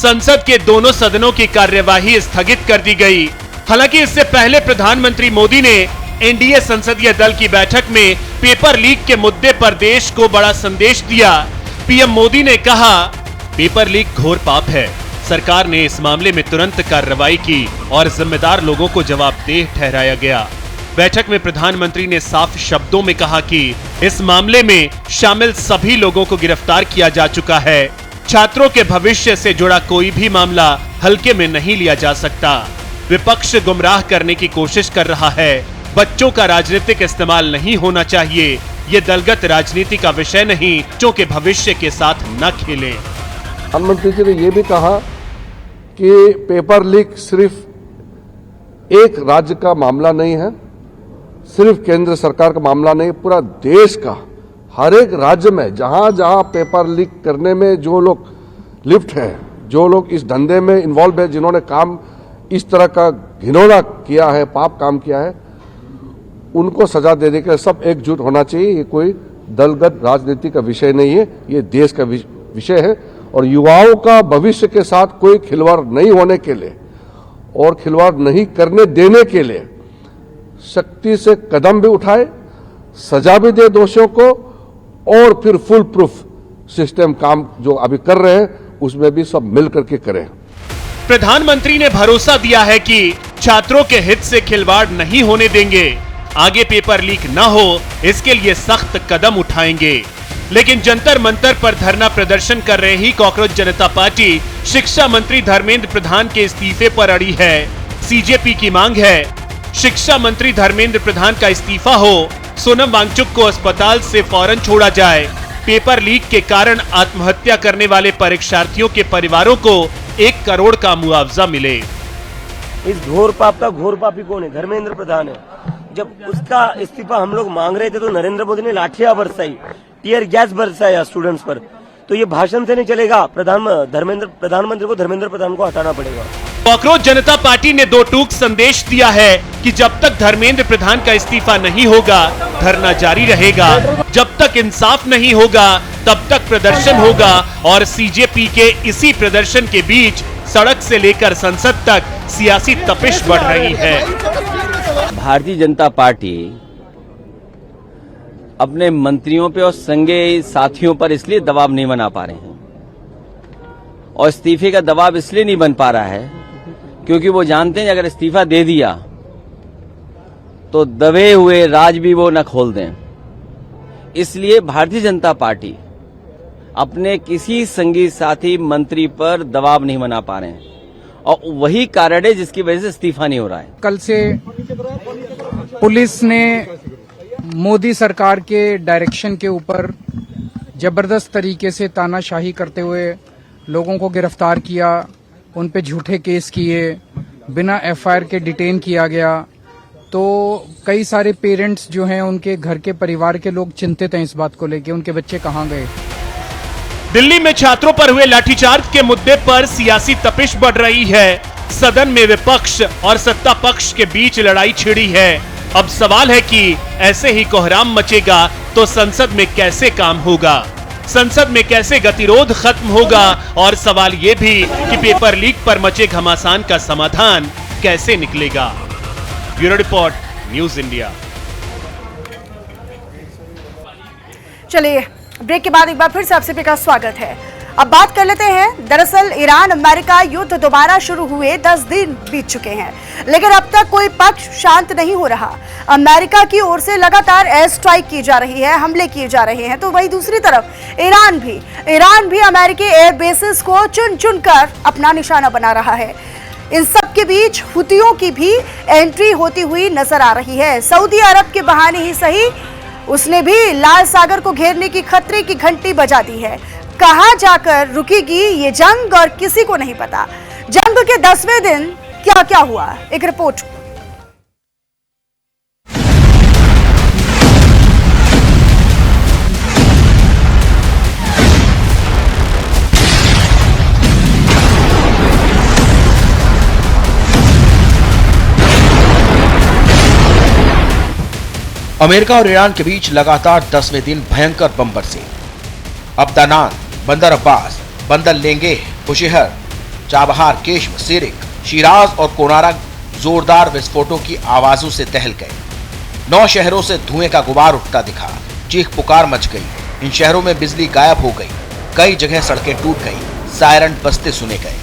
संसद के दोनों सदनों की कार्यवाही स्थगित कर दी गई। हालांकि इससे पहले प्रधानमंत्री मोदी ने एनडीए संसदीय दल की बैठक में पेपर लीक के मुद्दे पर देश को बड़ा संदेश दिया। पीएम मोदी ने कहा, पेपर लीक घोर पाप है, सरकार ने इस मामले में तुरंत कार्रवाई की और जिम्मेदार लोगों को जवाबदेह ठहराया गया। बैठक में प्रधानमंत्री ने साफ शब्दों में कहा कि इस मामले में शामिल सभी लोगों को गिरफ्तार किया जा चुका है। छात्रों के भविष्य से जुड़ा कोई भी मामला हल्के में नहीं लिया जा सकता। विपक्ष गुमराह करने की कोशिश कर रहा है, बच्चों का राजनीतिक इस्तेमाल नहीं होना चाहिए। ये दलगत राजनीति का विषय नहीं, बच्चों के भविष्य के साथ न खेलें। प्रधानमंत्री जी ने यह भी कहा कि पेपर लीक सिर्फ एक राज्य का मामला नहीं है, सिर्फ केंद्र सरकार का मामला नहीं, पूरा देश का हर एक राज्य में जहां जहां पेपर लीक करने में जो लोग लिप्त हैं, जो लोग इस धंधे में इन्वॉल्व है, जिन्होंने काम इस तरह का घिनौना किया है, पाप काम किया है, उनको सजा देने के लिए सब एकजुट होना चाहिए। ये कोई दलगत राजनीति का विषय नहीं है, ये देश का विषय है और युवाओं का भविष्य के साथ कोई खिलवाड़ नहीं होने के लिए और खिलवाड़ नहीं करने देने के लिए शक्ति से कदम भी उठाए, सजा भी दे दोषियों को और फिर फुल प्रूफ सिस्टम काम जो अभी कर रहे हैं उसमें भी सब मिल करके करें। प्रधानमंत्री ने भरोसा दिया है कि छात्रों के हित से खिलवाड़ नहीं होने देंगे, आगे पेपर लीक न हो इसके लिए सख्त कदम उठाएंगे। लेकिन जंतर मंतर पर धरना प्रदर्शन कर रही कॉकरोच जनता पार्टी शिक्षा मंत्री धर्मेंद्र प्रधान के इस्तीफे पर अड़ी है। सीजेपी की मांग है शिक्षा मंत्री धर्मेंद्र प्रधान का इस्तीफा हो, सोनम वांगचुक को अस्पताल से फौरन छोड़ा जाए। पेपर लीक के कारण आत्महत्या करने वाले परीक्षार्थियों के परिवारों को 1 करोड़ का मुआवजा मिले। इस घोर पाप का घोर पापी कौन है? धर्मेंद्र प्रधान है। जब उसका इस्तीफा हम लोग मांग रहे थे तो नरेंद्र मोदी ने लाठियां बरसाई, टीयर गैस बरसाया स्टूडेंट्स पर। तो ये भाषण से नहीं चलेगा। प्रधानमंत्री को धर्मेंद्र प्रधान को हटाना पड़ेगा। कॉकरोच जनता पार्टी ने 2 टूक संदेश दिया है कि जब तक धर्मेंद्र प्रधान का इस्तीफा नहीं होगा धरना जारी रहेगा, जब तक इंसाफ नहीं होगा तब तक प्रदर्शन होगा और सीजेपी के इसी प्रदर्शन के बीच सड़क से लेकर संसद तक सियासी तपिश बढ़ रही है। भारतीय जनता पार्टी अपने मंत्रियों पे और संगे साथियों पर इसलिए दबाव नहीं बना पा रहे हैं और इस्तीफे का दबाव इसलिए नहीं बन पा रहा है क्योंकि वो जानते हैं अगर इस्तीफा दे दिया तो दबे हुए राज भी वो न खोल दें। इसलिए भारतीय जनता पार्टी अपने किसी संगी साथी मंत्री पर दबाव नहीं बना पा रहे हैं और वही कारण है जिसकी वजह से इस्तीफा नहीं हो रहा है। कल से पुलिस ने मोदी सरकार के डायरेक्शन के ऊपर जबरदस्त तरीके से तानाशाही करते हुए लोगों को गिरफ्तार किया, उन पे झूठे केस किए, बिना एफआईआर के डिटेन किया गया। तो कई सारे पेरेंट्स जो हैं उनके घर के परिवार के लोग चिंतित हैं इस बात को लेकर, उनके बच्चे कहाँ गए। दिल्ली में छात्रों पर हुए लाठीचार्ज के मुद्दे पर सियासी तपिश बढ़ रही है। सदन में विपक्ष और सत्ता पक्ष के बीच लड़ाई छिड़ी है। अब सवाल है कि ऐसे ही कोहराम मचेगा तो संसद में कैसे काम होगा, संसद में कैसे गतिरोध खत्म होगा और सवाल ये भी कि पेपर लीक पर मचे घमासान का समाधान कैसे निकलेगा। Bureau report, news India. चलिए ब्रेक के बाद एक बार फिर से आप सभी का स्वागत है। अब बात कर लेते हैं। दरअसल ईरान अमेरिका युद्ध दोबारा शुरू हुए 10 दिन बीत चुके हैं, लेकिन अब तक कोई पक्ष शांत नहीं हो रहा। अमेरिका की ओर से लगातार एयर स्ट्राइक की जा रही है, हमले किए जा रहे हैं, तो वही दूसरी तरफ ईरान भी अमेरिकी एयर बेसिस को चुन चुन कर अपना निशाना बना रहा है। इन सब के बीच हुतियों की भी एंट्री होती हुई नजर आ रही है। सऊदी अरब के बहाने ही सही, उसने भी लाल सागर को घेरने की खतरे की घंटी बजा दी है। कहां जाकर रुकेगी ये जंग और किसी को नहीं पता। जंग के 10वें दिन क्या क्या हुआ, एक रिपोर्ट। अमेरिका और ईरान के बीच लगातार 10वें दिन भयंकर बम बरसे। अब दानान, बंदर अब्बास, बंदर लेंगे, बुशहर, चाबहार, केश्म, सिरिक, शिराज और कोनारा जोरदार विस्फोटों की आवाजों से दहल गए। 9 शहरों से धुएं का गुबार उठता दिखा, चीख पुकार मच गई। इन शहरों में बिजली गायब हो गई, कई जगह सड़कें टूट गई, सायरन बजते सुने गए।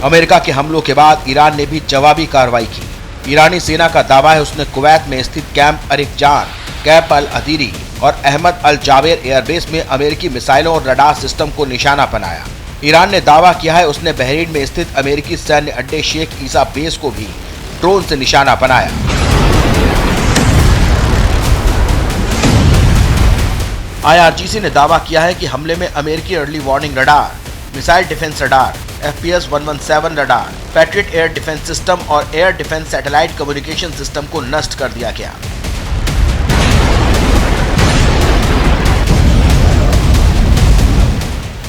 अमेरिका के हमलों के बाद ईरान ने भी जवाबी कार्रवाई की। ईरानी सेना का दावा है उसने कुवैत में स्थित कैंप अरिकजान, कैंप अल अदीरी और अहमद अल जावेर एयरबेस में अमेरिकी मिसाइलों और रडार सिस्टम को निशाना बनाया। ईरान ने दावा किया है उसने बहरीन में स्थित अमेरिकी सैन्य अड्डे शेख ईसा बेस को भी ड्रोन से निशाना बनाया। IRGC ने दावा किया है कि हमले में अमेरिकी early warning radar, missile defence radar, FPS 117 radar, Patriot air defence system और air defence satellite communication system को नष्ट कर दिया गया।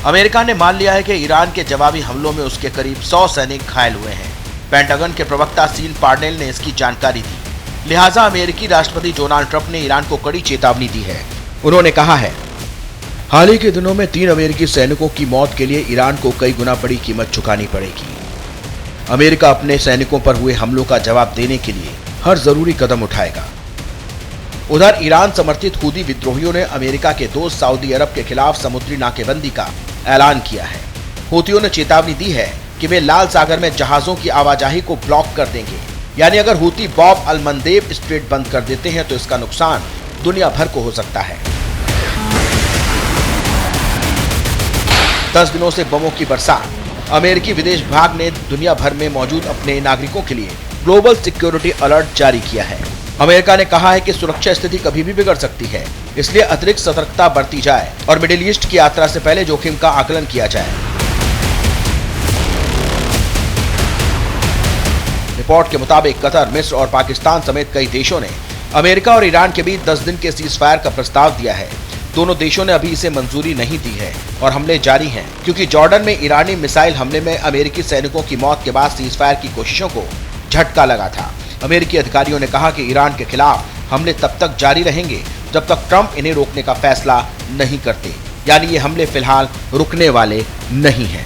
अमेरिका ने मान लिया है कि ईरान के जवाबी हमलों में उसके करीब 100 सैनिक घायल हुए हैं। पेंटागन के प्रवक्ता सील पार्नेल ने इसकी जानकारी दी। लिहाजा अमेरिकी राष्ट्रपति डोनाल्ड ट्रंप ने ईरान को कड़ी चेतावनी दी है। उन्होंने कहा है, हाल ही के दिनों में 3 अमेरिकी सैनिकों की मौत के लिए ईरान को कई गुना बड़ी कीमत चुकानी पड़ेगी। अमेरिका अपने सैनिकों पर हुए हमलों का जवाब देने के लिए हर जरूरी कदम उठाएगा। उधर ईरान समर्थित हूदी विद्रोहियों ने अमेरिका के दोस्त सऊदी अरब के खिलाफ समुद्री नाकेबंदी का ऐलान किया है। हूतियों ने चेतावनी दी है कि वे लाल सागर में जहाजों की आवाजाही को ब्लॉक कर देंगे। यानी अगर हूती बॉब अल मंदेब स्ट्रेट बंद कर देते हैं तो इसका नुकसान दुनिया भर को हो सकता है। 10 दिनों से बमों की बरसात। अमेरिकी विदेश विभाग ने दुनिया भर में मौजूद अपने नागरिकों के लिए ग्लोबल सिक्योरिटी अलर्ट जारी किया है। अमेरिका ने कहा है कि सुरक्षा स्थिति कभी भी बिगड़ सकती है, इसलिए अतिरिक्त सतर्कता बरती जाए और मिडिल ईस्ट की यात्रा से पहले जोखिम का आकलन किया जाए। रिपोर्ट के मुताबिक कतर, मिस्र और पाकिस्तान समेत कई देशों ने अमेरिका और ईरान के बीच 10 दिन के सीज फायर का प्रस्ताव दिया है। दोनों देशों ने अभी इसे मंजूरी नहीं दी है और हमले जारी हैं, क्योंकि जॉर्डन में ईरानी मिसाइल हमले में अमेरिकी सैनिकों की मौत के बाद सीज फायर की कोशिशों को झटका लगा था। अमेरिकी अधिकारियों ने कहा कि ईरान के खिलाफ हमले तब तक जारी रहेंगे जब तक ट्रंप इन्हें रोकने का फैसला नहीं करते, यानी ये हमले फिलहाल रुकने वाले नहीं हैं।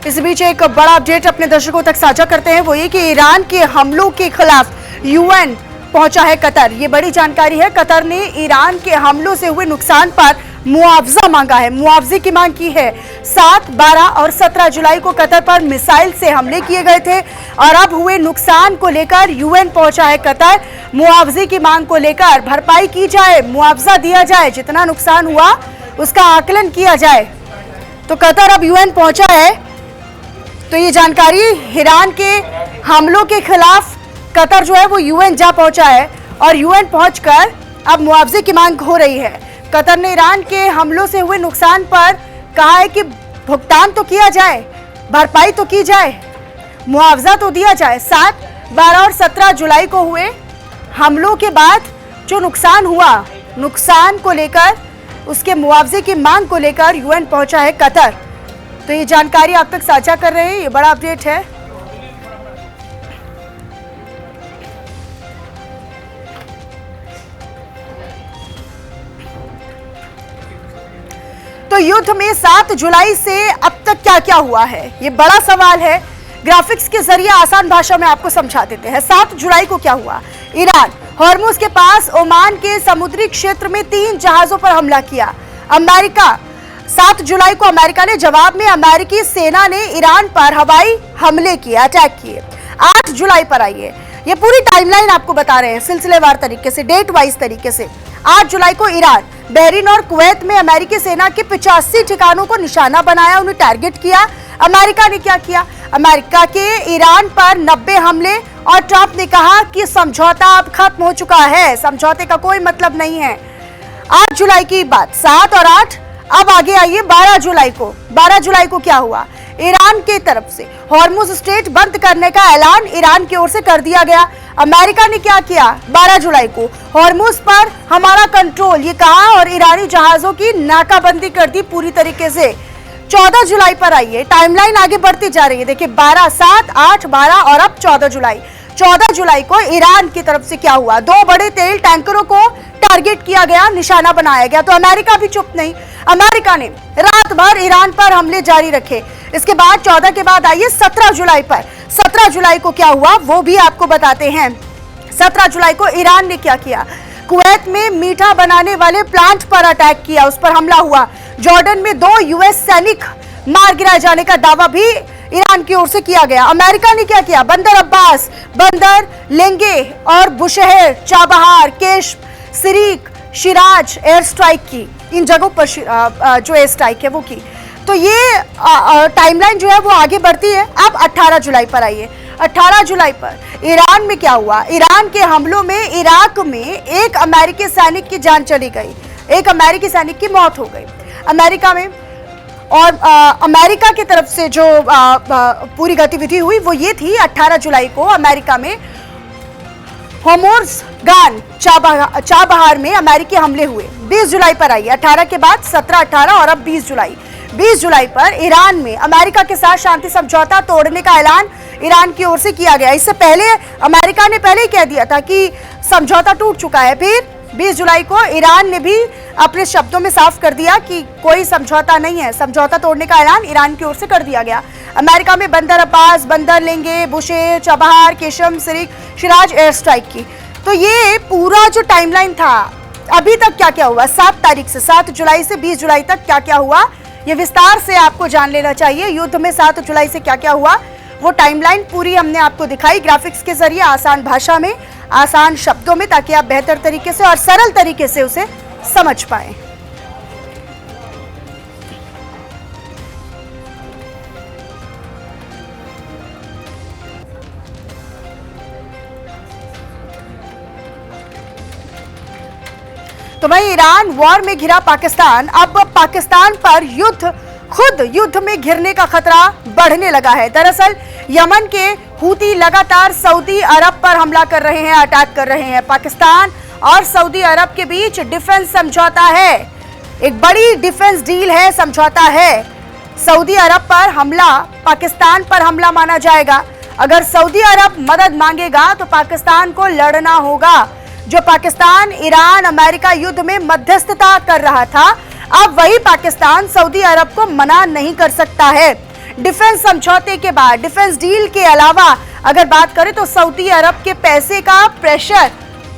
इस बीच एक बड़ा अपडेट अपने दर्शकों तक साझा करते हैं, वो ये कि ईरान के हमलों के खिलाफ यूएन पहुंचा है कतर। ये बड़ी जानकारी है। कतर ने ईरान के हमलों से हुए नुकसान पर मुआवजा मांगा है। मुआवजे की मांग की है। 7, 12 और 17 जुलाई को कतर पर मिसाइल से हमले किए गए थे और अब हुए नुकसान को लेकर यूएन पहुंचा है कतर। मुआवजे की मांग को लेकर भरपाई की जाए, मुआवजा दिया जाए, जितना नुकसान हुआ उसका आकलन किया जाए। तो कतर अब यूएन पहुंचा है। तो ये जानकारी, ईरान के हमलों के खिलाफ कतर जो है वो यूएन जा पहुंचा है और यूएन पहुंचकर अब मुआवजे की मांग हो रही है। कतर ने ईरान के हमलों से हुए नुकसान पर कहा है कि भुगतान तो किया जाए, भरपाई तो की जाए, मुआवजा तो दिया जाए। 7, 12 और 17 जुलाई को हुए हमलों के बाद जो नुकसान हुआ, नुकसान को लेकर, उसके मुआवजे की मांग को लेकर यूएन पहुंचा है कतर। तो ये जानकारी आप तक साझा कर रहे हैं। ये बड़ा अपडेट है। तो युद्ध में 7 जुलाई से अब तक क्या क्या हुआ है, ये बड़ा सवाल है। ग्राफिक्स के जरिए आसान भाषा में आपको समझा देते हैं। 7 जुलाई को क्या हुआ? ईरान हॉर्मुज के पास ओमान के समुद्री क्षेत्र में 3 जहाजों पर हमला किया। अमेरिका, 7 जुलाई को अमेरिका ने जवाब में अमेरिकी सेना ने ईरान पर हवाई हमले किए, अटैक किए। 8 जुलाई पर आइए, ये पूरी टाइमलाइन आपको बता रहे हैं सिलसिलेवार तरीके से, डेट वाइज तरीके से। 8 जुलाई को ईरान, बहरीन और कुवैत में अमेरिकी सेना के 85 ठिकानों को निशाना बनाया, उन्हें टारगेट किया। अमेरिका ने क्या किया? अमेरिका के ईरान पर 90 हमले और ट्रंप ने कहा कि समझौता अब खत्म हो चुका है, समझौते का कोई मतलब नहीं है। 8 जुलाई की बात। 7 और 8, अब आगे आइए 12 जुलाई को। 12 जुलाई को क्या हुआ? ईरान की तरफ से हॉर्मुज स्ट्रेट बंद करने का ऐलान ईरान की ओर से कर दिया गया। अमेरिका ने क्या किया? 12 जुलाई को हॉर्मुज पर हमारा कंट्रोल, ये कहा और ईरानी जहाजों की नाकाबंदी कर दी पूरी तरीके से। 14 जुलाई पर आइए, टाइमलाइन आगे बढ़ती जा रही है। देखिए 12, 7, 8, 12 और अब 14 जुलाई। 14 जुलाई को ईरान की तरफ से क्या हुआ? 2 बड़े तेल टैंकरों को टारगेट किया गया, निशाना बनाया गया। तो अमेरिका भी चुप नहीं, अमेरिका ने रात भर ईरान पर हमले जारी रखे। इसके बाद 14 के बाद आइए 17 जुलाई पर। 17 जुलाई को क्या हुआ वो भी आपको बताते हैं। 17 जुलाई को ईरान ने क्या किया? कुवैत में मीठा बनाने वाले प्लांट पर अटैक किया, उस पर हमला हुआ। जॉर्डन में 2 यूएस सैनिक मार गिराए जाने का दावा भी ईरान की ओर से किया गया। अमेरिका ने क्या किया? बंदर अब्बास, बंदर लेंगे और बुशहर, चाबहार, केश, सिरीक, शिराज एयर स्ट्राइक की। इन जगहों पर जो एयर स्ट्राइक है वो की। तो ये टाइमलाइन जो है वो आगे बढ़ती है। अब 18 जुलाई पर आइए। 18 जुलाई पर ईरान में क्या हुआ? ईरान के हमलों में इराक में एक अमेरिकी सैनिक की जान चली गई, एक अमेरिकी सैनिक की मौत हो गई अमेरिका में। और अमेरिका की तरफ से जो पूरी गतिविधि हुई वो ये थी, 18 जुलाई को अमेरिका में होर्मुज़गान चाबहार में अमेरिकी हमले हुए। 20 जुलाई पर आई, 18 के बाद 17, 18 और अब 20 जुलाई। 20 जुलाई पर ईरान में अमेरिका के साथ शांति समझौता तोड़ने का ऐलान ईरान की ओर से किया गया। इससे पहले अमेरिका ने पहले ही कह दिया था कि समझौता टूट चुका है। फिर 20 जुलाई को ईरान ने भी अपने शब्दों में साफ कर दिया कि कोई समझौता नहीं है, समझौता तोड़ने का ऐलान ईरान की ओर से कर दिया गया। अमेरिका में बंदर अब्बास, बंदर लेंगे, Bushehr, Chabahar, Qeshm, सिरिक, Siraj air strike की। तो ये पूरा जो टाइमलाइन था, अभी तक क्या क्या हुआ, 7 तारीख से 7 जुलाई से 20 जुलाई तक क्या क्या हुआ, ये विस्तार से आपको जान लेना चाहिए। युद्ध में 7 जुलाई से क्या क्या हुआ वो टाइमलाइन पूरी हमने आपको दिखाई ग्राफिक्स के जरिए, आसान भाषा में, आसान शब्दों में, ताकि आप बेहतर तरीके से और सरल तरीके से उसे समझ पाएं। तो वहीं ईरान वॉर में घिरा पाकिस्तान, अब पाकिस्तान पर खुद युद्ध में घिरने का खतरा बढ़ने लगा है। दरअसल यमन के हूती लगातार सऊदी अरब पर हमला कर रहे हैं, अटैक कर रहे हैं। पाकिस्तान और सऊदी अरब के बीच डिफेंस समझौता है, एक बड़ी डिफेंस डील है, समझौता है। सऊदी अरब पर हमला पाकिस्तान पर हमला माना जाएगा। अगर सऊदी अरब मदद मांगेगा तो पाकिस्तान को लड़ना होगा। जो पाकिस्तान ईरान अमेरिका युद्ध में मध्यस्थता कर रहा था, अब वही पाकिस्तान सऊदी अरब को मना नहीं कर सकता है। डिफेंस समझौते के बाद, डिफेंस डील के अलावा अगर बात करें तो सऊदी अरब के पैसे का प्रेशर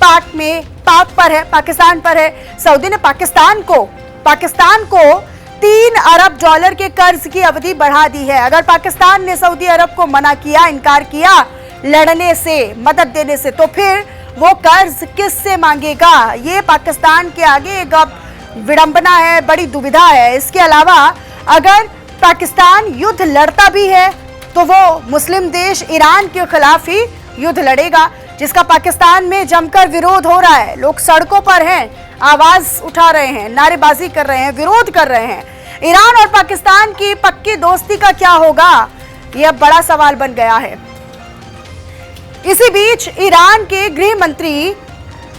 पाक पर है, पाकिस्तान पर है। सऊदी ने पाकिस्तान को 3 अरब डॉलर के कर्ज की अवधि बढ़ा दी है। अगर पाकिस्तान ने सऊदी अरब को मना किया, इनकार किया लड़ने से, मदद देने से, तो फिर वो कर्ज किससे मांगेगा? ये पाकिस्तान के आगे एक विडंबना है, बड़ी दुविधा है। इसके अलावा अगर पाकिस्तान युद्ध लड़ता भी है तो वो मुस्लिम देश ईरान के खिलाफ ही युद्ध लड़ेगा, जिसका पाकिस्तान में जमकर विरोध हो रहा है। लोग सड़कों पर हैं, आवाज उठा रहे हैं, नारेबाजी कर रहे हैं, विरोध कर रहे हैं। ईरान और पाकिस्तान की पक्की दोस्ती का क्या होगा, यह बड़ा सवाल बन गया है। इसी बीच ईरान के गृह मंत्री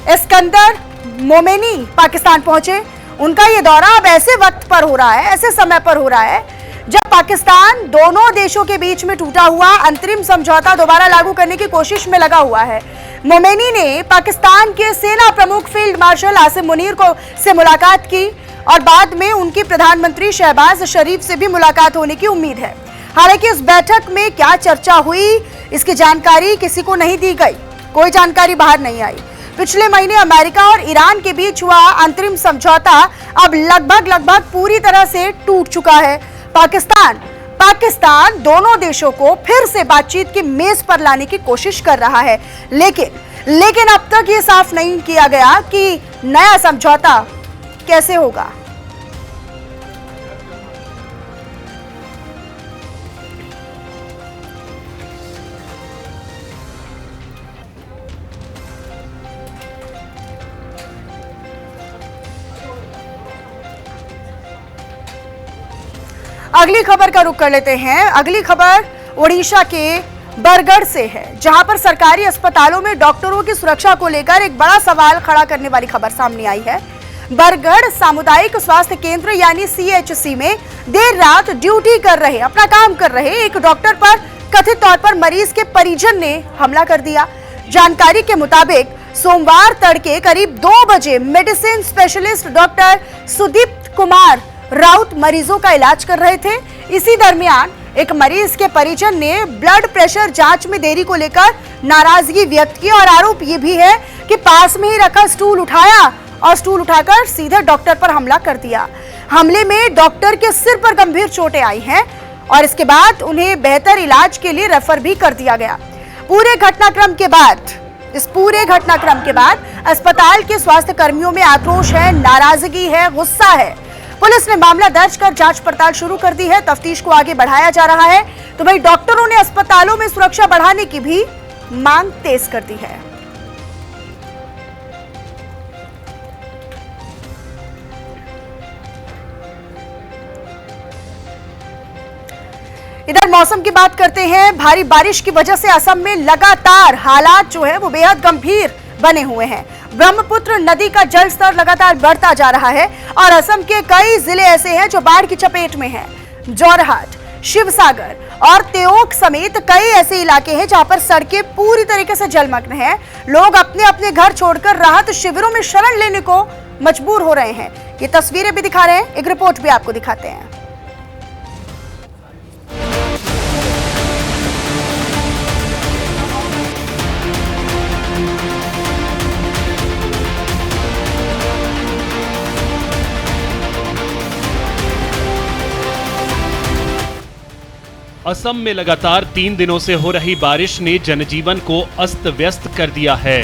इस्कंदर मोमेनी पाकिस्तान पहुंचे। उनका यह दौरा अब ऐसे वक्त पर हो रहा है, ऐसे समय पर हो रहा है जब पाकिस्तान दोनों देशों के बीच में टूटा हुआ अंतरिम समझौता दोबारा लागू करने की कोशिश में लगा हुआ है। मोमेनी ने पाकिस्तान के सेना प्रमुख फील्ड मार्शल आसिम मुनीर से मुलाकात की और बाद में उनकी प्रधानमंत्री शहबाज शरीफ से भी मुलाकात होने की उम्मीद है। हालांकि इस बैठक में क्या चर्चा हुई, इसकी जानकारी किसी को नहीं दी गई, कोई जानकारी बाहर नहीं आई। पिछले महीने अमेरिका और ईरान के बीच हुआ अंतरिम समझौता अब लगभग पूरी तरह से टूट चुका है। पाकिस्तान दोनों देशों को फिर से बातचीत की मेज पर लाने की कोशिश कर रहा है, लेकिन अब तक ये साफ नहीं किया गया कि नया समझौता कैसे होगा। अगली खबर का रुख कर लेते हैं। अगली खबर ओडिशा के बरगढ़ से है, जहां पर सरकारी अस्पतालों में डॉक्टरों की सुरक्षा को लेकर एक बड़ा सवाल खड़ा करने वाली खबर सामने आई है। बरगढ़ सामुदायिक स्वास्थ्य केंद्र यानी CHC में देर रात ड्यूटी कर रहे, अपना काम कर रहे एक डॉक्टर पर कथित तौर पर मरीज के परिजन ने हमला कर दिया। जानकारी के मुताबिक सोमवार तड़के करीब 2 बजे medicine specialist doctor Sudipta Kumar Raut मरीजों का इलाज कर रहे थे। इसी दरमियान एक मरीज के परिजन ने ब्लड प्रेशर जांच में देरी को लेकर नाराजगी व्यक्त की और आरोप ये भी है कि पास में ही रखा स्टूल उठाया और स्टूल उठाकर सीधे डॉक्टर पर हमला कर दिया। हमले में डॉक्टर के सिर पर गंभीर चोटें आई हैं और इसके बाद उन्हें बेहतर इलाज के लिए रेफर भी कर दिया गया। इस पूरे घटनाक्रम के बाद अस्पताल के स्वास्थ्य कर्मियों में आक्रोश है, नाराजगी है, गुस्सा है। पुलिस ने मामला दर्ज कर जांच पड़ताल शुरू कर दी है, तफ्तीश को आगे बढ़ाया जा रहा है। तो वहीं डॉक्टरों ने अस्पतालों में सुरक्षा बढ़ाने की भी मांग तेज कर दी है। इधर मौसम की बात करते हैं। भारी बारिश की वजह से असम में लगातार हालात जो है वो बेहद गंभीर बने हुए हैं। ब्रह्मपुत्र नदी का जल स्तर लगातार बढ़ता जा रहा है और असम के कई जिले ऐसे हैं जो बाढ़ की चपेट में हैं। जोरहाट, शिवसागर और तेओक समेत कई ऐसे इलाके हैं जहां पर सड़कें पूरी तरीके से जलमग्न हैं। लोग अपने अपने घर छोड़कर राहत शिविरों में शरण लेने को मजबूर हो रहे हैं। ये तस्वीरें भी दिखा रहे हैं, एक रिपोर्ट भी आपको दिखाते हैं। असम में लगातार 3 दिनों से हो रही बारिश ने जनजीवन को अस्त व्यस्त कर दिया है।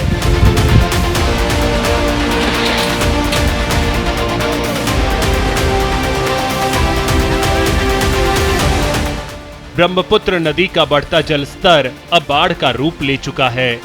ब्रह्मपुत्र नदी का बढ़ता जल स्तर अब बाढ़ का रूप ले चुका है।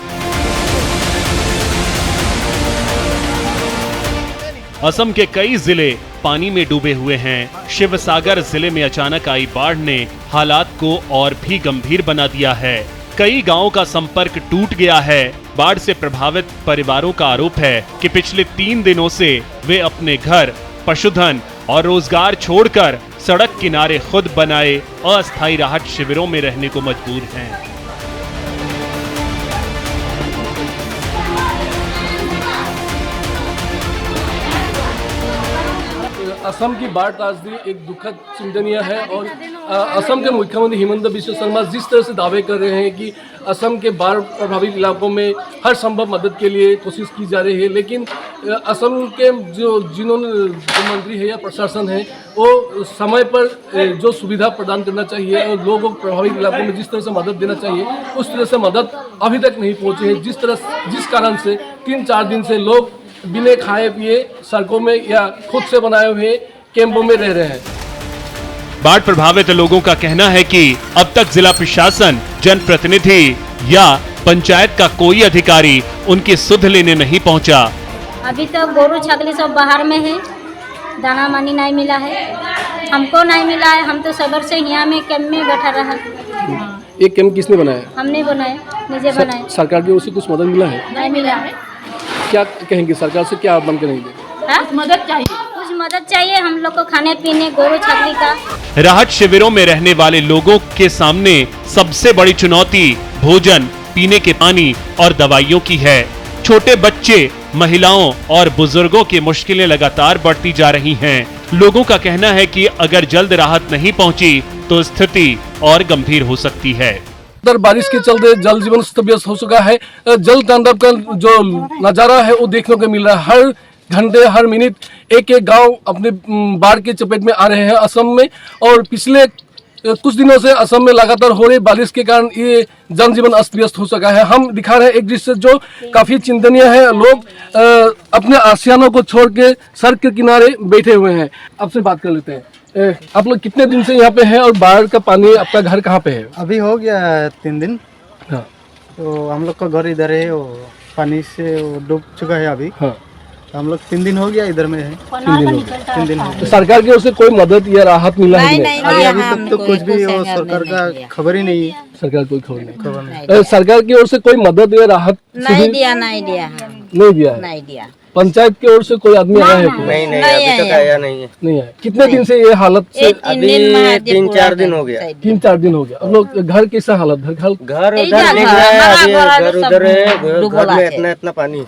असम के कई जिले पानी में डूबे हुए हैं। शिवसागर जिले में अचानक आई बाढ़ ने हालात को और भी गंभीर बना दिया है। कई गांवों का संपर्क टूट गया है। बाढ़ से प्रभावित परिवारों का आरोप है कि पिछले 3 दिनों से वे अपने घर, पशुधन और रोजगार छोड़कर सड़क किनारे खुद बनाए अस्थायी राहत शिविरों में रहने को मजबूर हैं। असम की बाढ़ त्रासदी एक दुखद चिंतनीय है और असम के मुख्यमंत्री हिमंत बिस्व शर्मा जिस तरह से दावे कर रहे हैं कि असम के बाढ़ प्रभावित इलाकों में हर संभव मदद के लिए कोशिश की जा रही है, लेकिन असम के जिन्होंने मंत्री है या प्रशासन है वो समय पर जो सुविधा प्रदान करना चाहिए और लोगों को प्रभावित इलाकों में जिस तरह से मदद देना चाहिए उस तरह से मदद अभी तक नहीं पहुँची है, जिस कारण से 3-4 दिन से लोग बिना खाए पिए सड़कों में या खुद से बनाए हुए कैंपों में रह रहे हैं। बाढ़ प्रभावित लोगों का कहना है कि अब तक जिला प्रशासन, जनप्रतिनिधि या पंचायत का कोई अधिकारी उनकी सुध लेने नहीं पहुंचा। अभी तक गोरू छागली सब बाहर में है, दाना पानी नहीं मिला है, हमको नहीं मिला है। हम तो सबर से यहाँ में कैंप में बैठा रहा। ये कैंप किसने बनाया? हमने बनाया, निजे बनाए। सरकार की ओर से कुछ मदद मिला है? नहीं मिला है। क्या कहेंगे सरकार से, क्या मांग करेंगे? मदद चाहिए, कुछ मदद चाहिए हम लोग को खाने पीने, गोरू छागली का। राहत शिविरों में रहने वाले लोगों के सामने सबसे बड़ी चुनौती भोजन, पीने के पानी और दवाइयों की है। छोटे बच्चे, महिलाओं और बुजुर्गों की मुश्किलें लगातार बढ़ती जा रही हैं। लोगों का कहना है कि अगर जल्द राहत नहीं पहुंची तो स्थिति और गंभीर हो सकती है। बारिश के चलते जल जीवन अस्त व्यस्त हो चुका है। जल तांडव का जो नजारा है वो देखने को मिल रहा है। हर घंटे, हर मिनट एक गांव अपने बाढ़ के चपेट में आ रहे हैं असम में। और पिछले कुछ दिनों से असम में लगातार हो रही बारिश के कारण ये जनजीवन अस्त व्यस्त हो चुका है। हम दिखा रहे हैं एक दृश्य जो काफी चिंतनीय है। लोग अपने आशियानों को छोड़ के सड़क के किनारे बैठे हुए हैं। आपसे बात कर लेते हैं। आप लोग कितने दिन से यहाँ पे हैं और बाढ़ का पानी आपका घर कहाँ पे है? अभी हो गया 3 दिन। हाँ। तो हम लोग का घर इधर है, वो पानी से वो डूब चुका है अभी। हाँ। हम लोग 3 दिन हो गया इधर में है। 3 दिन हो गया। तो सरकार की ओर से कोई मदद या राहत मिला है? अभी तक तो कुछ भी वो सरकार का खबर ही नहीं है। सरकार कोई खबर नहीं। सरकार की ओर से कोई मदद या राहत नहीं दिया नहीं दिया। पंचायत की ओर से कोई आदमी आया है? नहीं अभी तक आया नहीं है। नहीं आया। कितने दिन से ये हालत से? अभी 3-4 दिन हो गया। 3-4 दिन हो गया। अब लोग घर कैसा हालत? घर उधर दिख रहा है, घर उधर है, घर में इतना पानी है।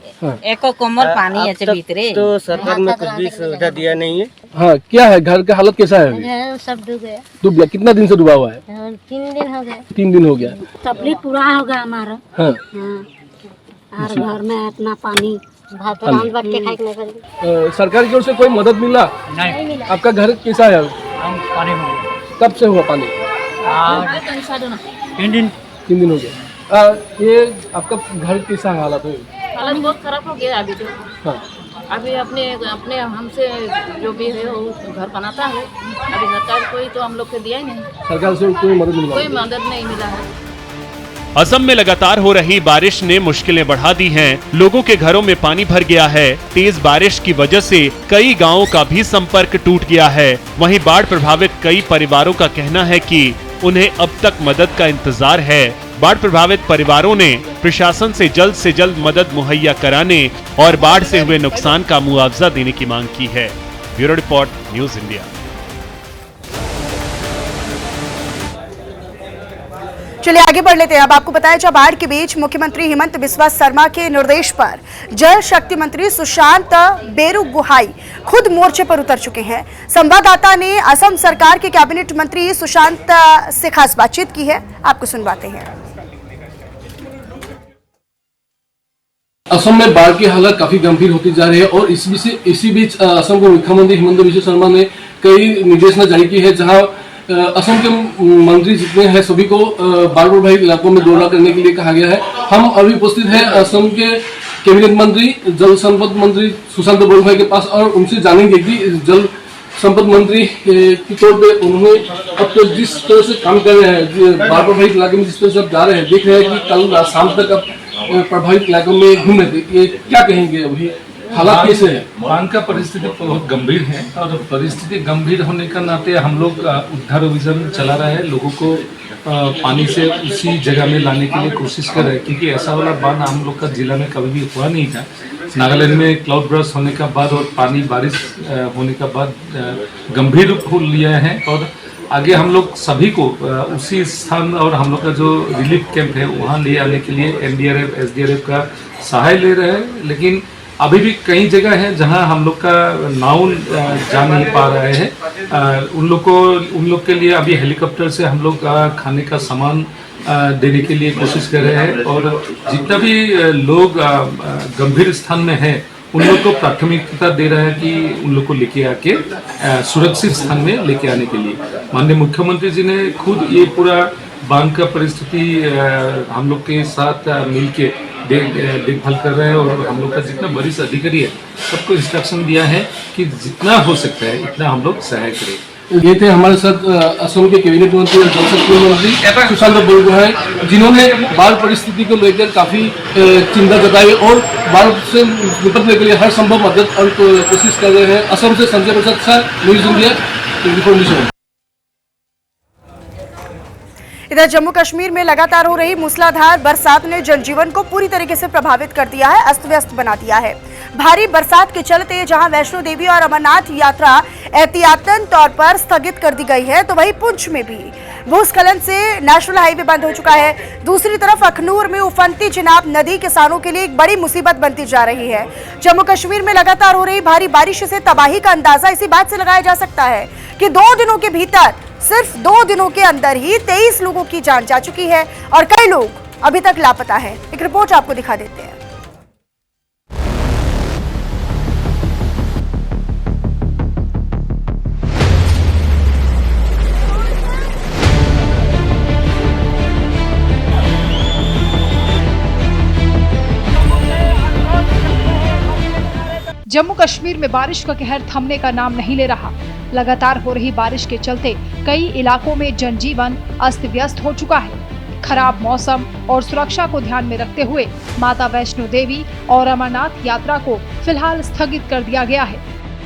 एको कमर पानी है भीतरे। तो सरकार में कुछ भी सुविधा दिया नहीं है। हाँ, क्या है घर का हालत कैसा है अभी? सब डूब गया। डूब गया। कितना दिन से डूबा हुआ है? 3 दिन हो गए। 3 दिन हो गया। तकलीफ पूरा हो गया हमारा। हाँ। और घर में इतना पानी सरकार की ओर से कोई मदद मिला? नहीं मिला। आपका घर कैसा है? पानी में कब से हुआ पानी? 3 दिन हो गया। ये आपका घर कैसा हालत है? हालत बहुत खराब हो गया अभी तो। हाँ। अभी अपने हमसे जो भी है वो घर बनाता है। अभी सरकार कोई तो हम लोग को दिया ही नहीं। सरकार से कोई मदद मिला? कोई मदद नहीं मिला है। असम में लगातार हो रही बारिश ने मुश्किलें बढ़ा दी हैं। लोगों के घरों में पानी भर गया है। तेज बारिश की वजह से कई गांवों का भी संपर्क टूट गया है। वहीं बाढ़ प्रभावित कई परिवारों का कहना है कि उन्हें अब तक मदद का इंतजार है। बाढ़ प्रभावित परिवारों ने प्रशासन से जल्द मदद मुहैया कराने और बाढ़ से हुए नुकसान का मुआवजा देने की मांग की है। Bureau report, news India. चलिए आगे बढ़ लेते हैं। अब आपको बताया जाए, बाढ़ के बीच मुख्यमंत्री हिमंत बिस्वा शर्मा के निर्देश पर जल शक्ति मंत्री सुशांत बेरुगुहाई खुद मोर्चे पर उतर चुके हैं। संवाददाता ने असम सरकार के कैबिनेट मंत्री सुशांत से खास बातचीत की है, आपको सुनवाते हैं। असम में बाढ़ की हालत काफी गंभीर होती जा रही है और इसी बीच असम के मुख्यमंत्री हिमंत बिस्वा शर्मा ने कई निर्देशना जारी की है, जहां असम के मंत्री जितने हैं सभी को बाढ़ प्रभावित इलाकों में दौरा करने के लिए कहा गया है। हम अभी उपस्थित हैं असम के कैबिनेट मंत्री, जल संपद मंत्री सुशांत बेरुगुहाई के पास और उनसे जानेंगे कि जल संपद मंत्री के तौर पे उन्होंने अब तो जिस तरह से काम कर रहे हैं, बाढ़ प्रभावित इलाके में जिस तरह से आप जा रहे हैं, देख रहे हैं कि कल शाम तक अब प्रभावित इलाकों में घूम रहे थे, ये क्या कहेंगे अभी हालांकि बांध का परिस्थिति बहुत गंभीर है और परिस्थिति गंभीर होने का नाते हम लोग उद्धार अभियान चला रहे हैं। लोगों को पानी से उसी जगह में लाने के लिए कोशिश कर रहे हैं, क्योंकि ऐसा वाला बांध हम लोग का जिला में कभी भी हुआ नहीं था। नागालैंड में क्लाउड बर्स्ट होने का बाद और पानी बारिश होने का बाद गंभीर रूप लिया है और आगे हम लोग सभी को उसी स्थान और हम लोग का जो रिलीफ कैंप है वहाँ ले आने के लिए एनडीआरएफ एसडीआरएफ का सहाय ले रहे हैं। लेकिन अभी भी कई जगह है जहां हम लोग का नाव जा नहीं पा रहे हैं। उन लोग के लिए अभी हेलीकॉप्टर से हम लोग खाने का सामान देने के लिए कोशिश कर रहे हैं और जितना भी लोग गंभीर स्थान में हैं उन लोग को प्राथमिकता दे रहा है कि उन लोग को लेके आके सुरक्षित स्थान में लेके आने के लिए। माननीय मुख्यमंत्री जी ने खुद ये पूरा बांध का परिस्थिति हम लोग के साथ मिलके देखभाल कर रहे हैं और हम लोग का जितना वरिष्ठ अधिकारी है सबको इंस्ट्रक्शन दिया है कि जितना हो सकता है इतना हम लोग सहाय करें। ये थे हमारे साथ असम के कैबिनेट मंत्री और जल शक्ति मंत्री सुशांत बरगोहाई, जिन्होंने बाढ़ परिस्थिति को लेकर काफी चिंता जताई और बाढ़ से निपटने के लिए हर संभव मदद और कोशिश कर रहे हैं। असम से Sanjay Prasad Shah, news India, information. इधर जम्मू कश्मीर में लगातार हो रही मूसलाधार बरसात ने जनजीवन को पूरी तरीके से प्रभावित कर दिया है, अस्त व्यस्त बना दिया है। भारी बरसात के चलते जहां वैष्णो देवी और अमरनाथ यात्रा एहतियातन तौर पर स्थगित कर दी गई है, तो वहीं पुंछ में भी भूस्खलन से नेशनल हाईवे बंद हो चुका है। दूसरी तरफ अखनूर में उफनती चिनाब नदी किसानों के लिए एक बड़ी मुसीबत बनती जा रही है। जम्मू कश्मीर में लगातार हो रही भारी बारिश से तबाही का अंदाजा इसी बात से लगाया जा सकता है कि 2 दिनों के भीतर, सिर्फ 2 दिनों के अंदर ही 23 लोगों की जान जा चुकी है और कई लोग अभी तक लापता हैं। एक रिपोर्ट आपको दिखा देते हैं। जम्मू कश्मीर में बारिश का कहर थमने का नाम नहीं ले रहा। लगातार हो रही बारिश के चलते कई इलाकों में जनजीवन अस्त व्यस्त हो चुका है। खराब मौसम और सुरक्षा को ध्यान में रखते हुए माता वैष्णो देवी और अमरनाथ यात्रा को फिलहाल स्थगित कर दिया गया है।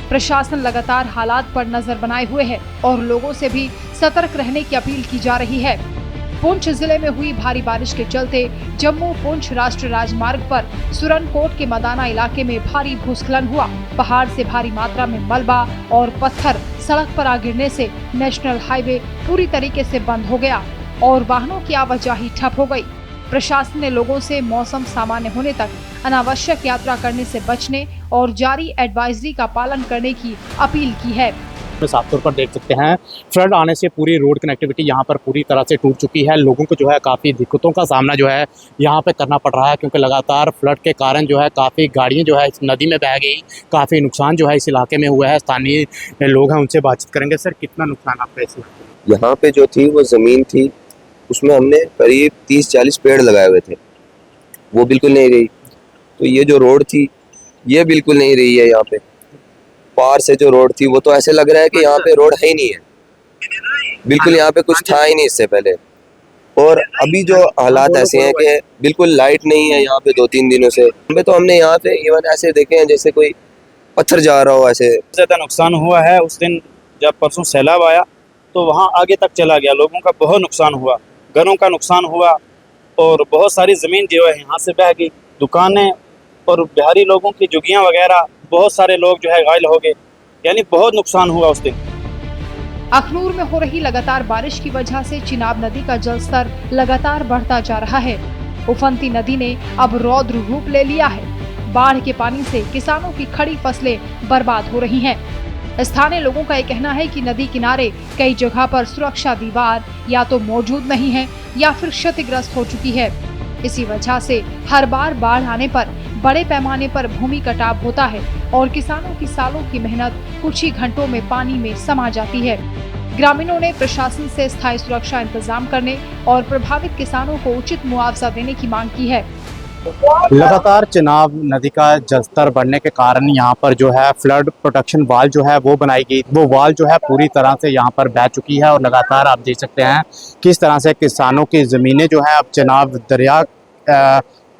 प्रशासन लगातार हालात पर नजर बनाए हुए है और लोगों से भी सतर्क रहने की अपील की जा रही है। पुंछ जिले में हुई भारी बारिश के चलते जम्मू पुंछ राष्ट्रीय राजमार्ग पर सुरनकोट के मदाना इलाके में भारी भूस्खलन हुआ। पहाड़ से भारी मात्रा में मलबा और पत्थर सड़क पर आ गिरने से नेशनल हाईवे पूरी तरीके से बंद हो गया और वाहनों की आवाजाही ठप हो गई। प्रशासन ने लोगों से मौसम सामान्य होने तक अनावश्यक यात्रा करने से बचने और जारी एडवाइजरी का पालन करने की अपील की है। साफ तौर पर देख सकते हैं फ्लड आने से पूरी रोड कनेक्टिविटी यहाँ पर पूरी तरह से टूट चुकी है। लोगों को जो है काफ़ी दिक्कतों का सामना जो है यहाँ पे करना पड़ रहा है, क्योंकि लगातार फ्लड के कारण जो है काफ़ी गाड़ियाँ जो है इस नदी में बह गई। काफ़ी नुकसान जो है इस इलाके में हुआ है। स्थानीय लोग हैं, उनसे बातचीत करेंगे। सर, कितना नुकसान आपका इस इलाके में? यहाँ पे जो थी वो ज़मीन थी, उसमें हमने करीब 30-40 पेड़ लगाए हुए थे, वो बिल्कुल नहीं रही। तो ये जो रोड थी ये बिल्कुल नहीं रही है। यहाँ पे पार से जो रोड थी वो तो ऐसे लग रहा है कि यहाँ पे रोड है ही नहीं है, बिल्कुल यहाँ पे कुछ था ही नहीं इससे पहले। और अभी जो हालात ऐसे हैं कि बिल्कुल लाइट नहीं है यहाँ पे 2-3 दिनों से। हमें तो हमने यहाँ पे इवन ऐसे देखे हैं जैसे कोई पत्थर जा रहा हो। ऐसे ज़्यादा नुकसान हुआ है। उस दिन जब परसों सैलाब आया तो वहाँ आगे तक चला गया, लोगों का बहुत नुकसान हुआ, घरों का नुकसान हुआ और बहुत सारी ज़मीन जो है यहाँ से बह गई। दुकानें और बिहारी लोगों की झुग्गियाँ वगैरह, बहुत सारे लोग जो है घायल हो गए, यानी बहुत नुकसान हुआ उस दिन। अखनूर में हो रही लगातार बारिश की वजह से चिनाब नदी का जलस्तर लगातार बढ़ता जा रहा है। उफनती नदी ने अब रौद्र रूप ले लिया है। बाढ़ के पानी से किसानों की खड़ी फसलें बर्बाद हो रही हैं। स्थानीय लोगों का ये कहना है कि नदी किनारे कई जगह पर सुरक्षा दीवार या तो मौजूद नहीं है या फिर क्षतिग्रस्त हो चुकी है। इसी वजह से हर बार बाढ़ आने पर बड़े पैमाने पर भूमि कटाव होता है और किसानों की सालों की मेहनत कुछ ही घंटों में पानी में समा जाती है। ग्रामीणों ने प्रशासन से स्थायी सुरक्षा इंतजाम करने और प्रभावित किसानों को उचित मुआवजा देने की मांग की है। लगातार चिनाब नदी का जलस्तर बढ़ने के कारण यहाँ पर जो है फ्लड प्रोटेक्शन वाल जो है वो बनाई गई। वो वाल जो है पूरी तरह से यहाँ पर बह चुकी है और लगातार आप देख सकते हैं किस तरह से किसानों की ज़मीनें जो है अब चिनाब दरिया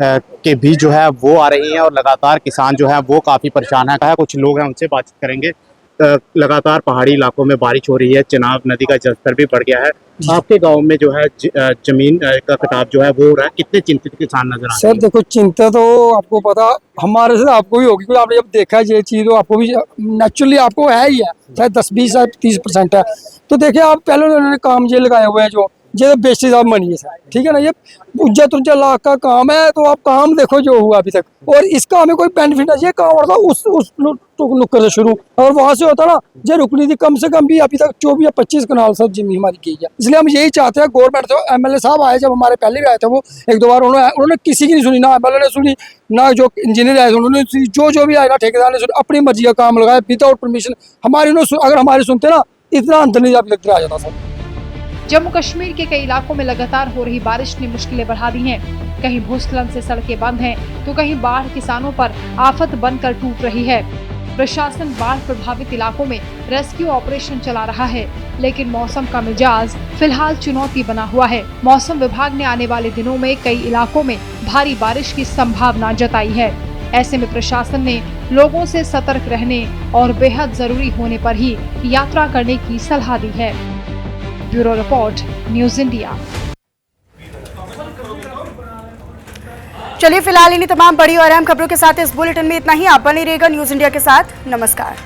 के बीच जो है वो आ रही हैं और लगातार किसान जो है वो काफ़ी परेशान है। कुछ लोग हैं उनसे बातचीत करेंगे। लगातार पहाड़ी इलाकों में बारिश हो रही है, चिनाब नदी का जलस्तर भी बढ़ गया है। आपके गांव में जो है जमीन का कटाव जो है वो हो रहा है, कितने चिंतित किसान नजर आ रहे हैं? सर देखो, चिंता तो आपको पता हमारे से आपको भी होगी, क्योंकि आपने जब देखा है ये चीज़ तो आपको भी नेचुरली आपको है ही है, चाहे 10-20 या 30% है। तो देखिए आप पहले उन्होंने काम ये लगाए हुए हैं जो ये बेसिस ऑफ मनी है सर, ठीक है ना। ये उज्जा तुझा लाख का काम है, तो आप काम देखो जो हुआ अभी तक, और इसका हमें कोई बेनिफिट नहीं। ये काम होता उस नुक्कड़ से शुरू और वहाँ से होता ना, ये रुकनी थी। कम से कम भी अभी तक 24 या 25 कनाल सब जमीन हमारी की है। इसलिए हम यही चाहते हैं गवर्नमेंट से। एमएलए साहब आए जब हमारे पहले भी आए थे, वो 1-2 बार उन्होंने किसी की नहीं सुनी, ना एमएलए ने सुनी ना जो इंजीनियर आए उन्होंने सुनी, जो भी आए ना ठेकेदार ने सुनी, अपनी मर्जी का काम लगाया विदाउट परमिशन। हमारी अगर हमारे सुनते ना, इतना अंतर नहीं अभी तक आ जाता सर। जम्मू कश्मीर के कई इलाकों में लगातार हो रही बारिश ने मुश्किलें बढ़ा दी हैं। कहीं भूस्खलन से सड़कें बंद हैं, तो कहीं बाढ़ किसानों पर आफत बनकर टूट रही है। प्रशासन बाढ़ प्रभावित इलाकों में रेस्क्यू ऑपरेशन चला रहा है, लेकिन मौसम का मिजाज फिलहाल चुनौती बना हुआ है। मौसम विभाग ने आने वाले दिनों में कई इलाकों में भारी बारिश की संभावना जताई है। ऐसे में प्रशासन ने लोगों से सतर्क रहने और बेहद जरूरी होने पर ही यात्रा करने की सलाह दी है। Bureau report, news India. चलिए फिलहाल इन्हीं तमाम बड़ी और अहम खबरों के साथ इस बुलेटिन में इतना ही। आप बने रहिएगा न्यूज इंडिया के साथ। नमस्कार।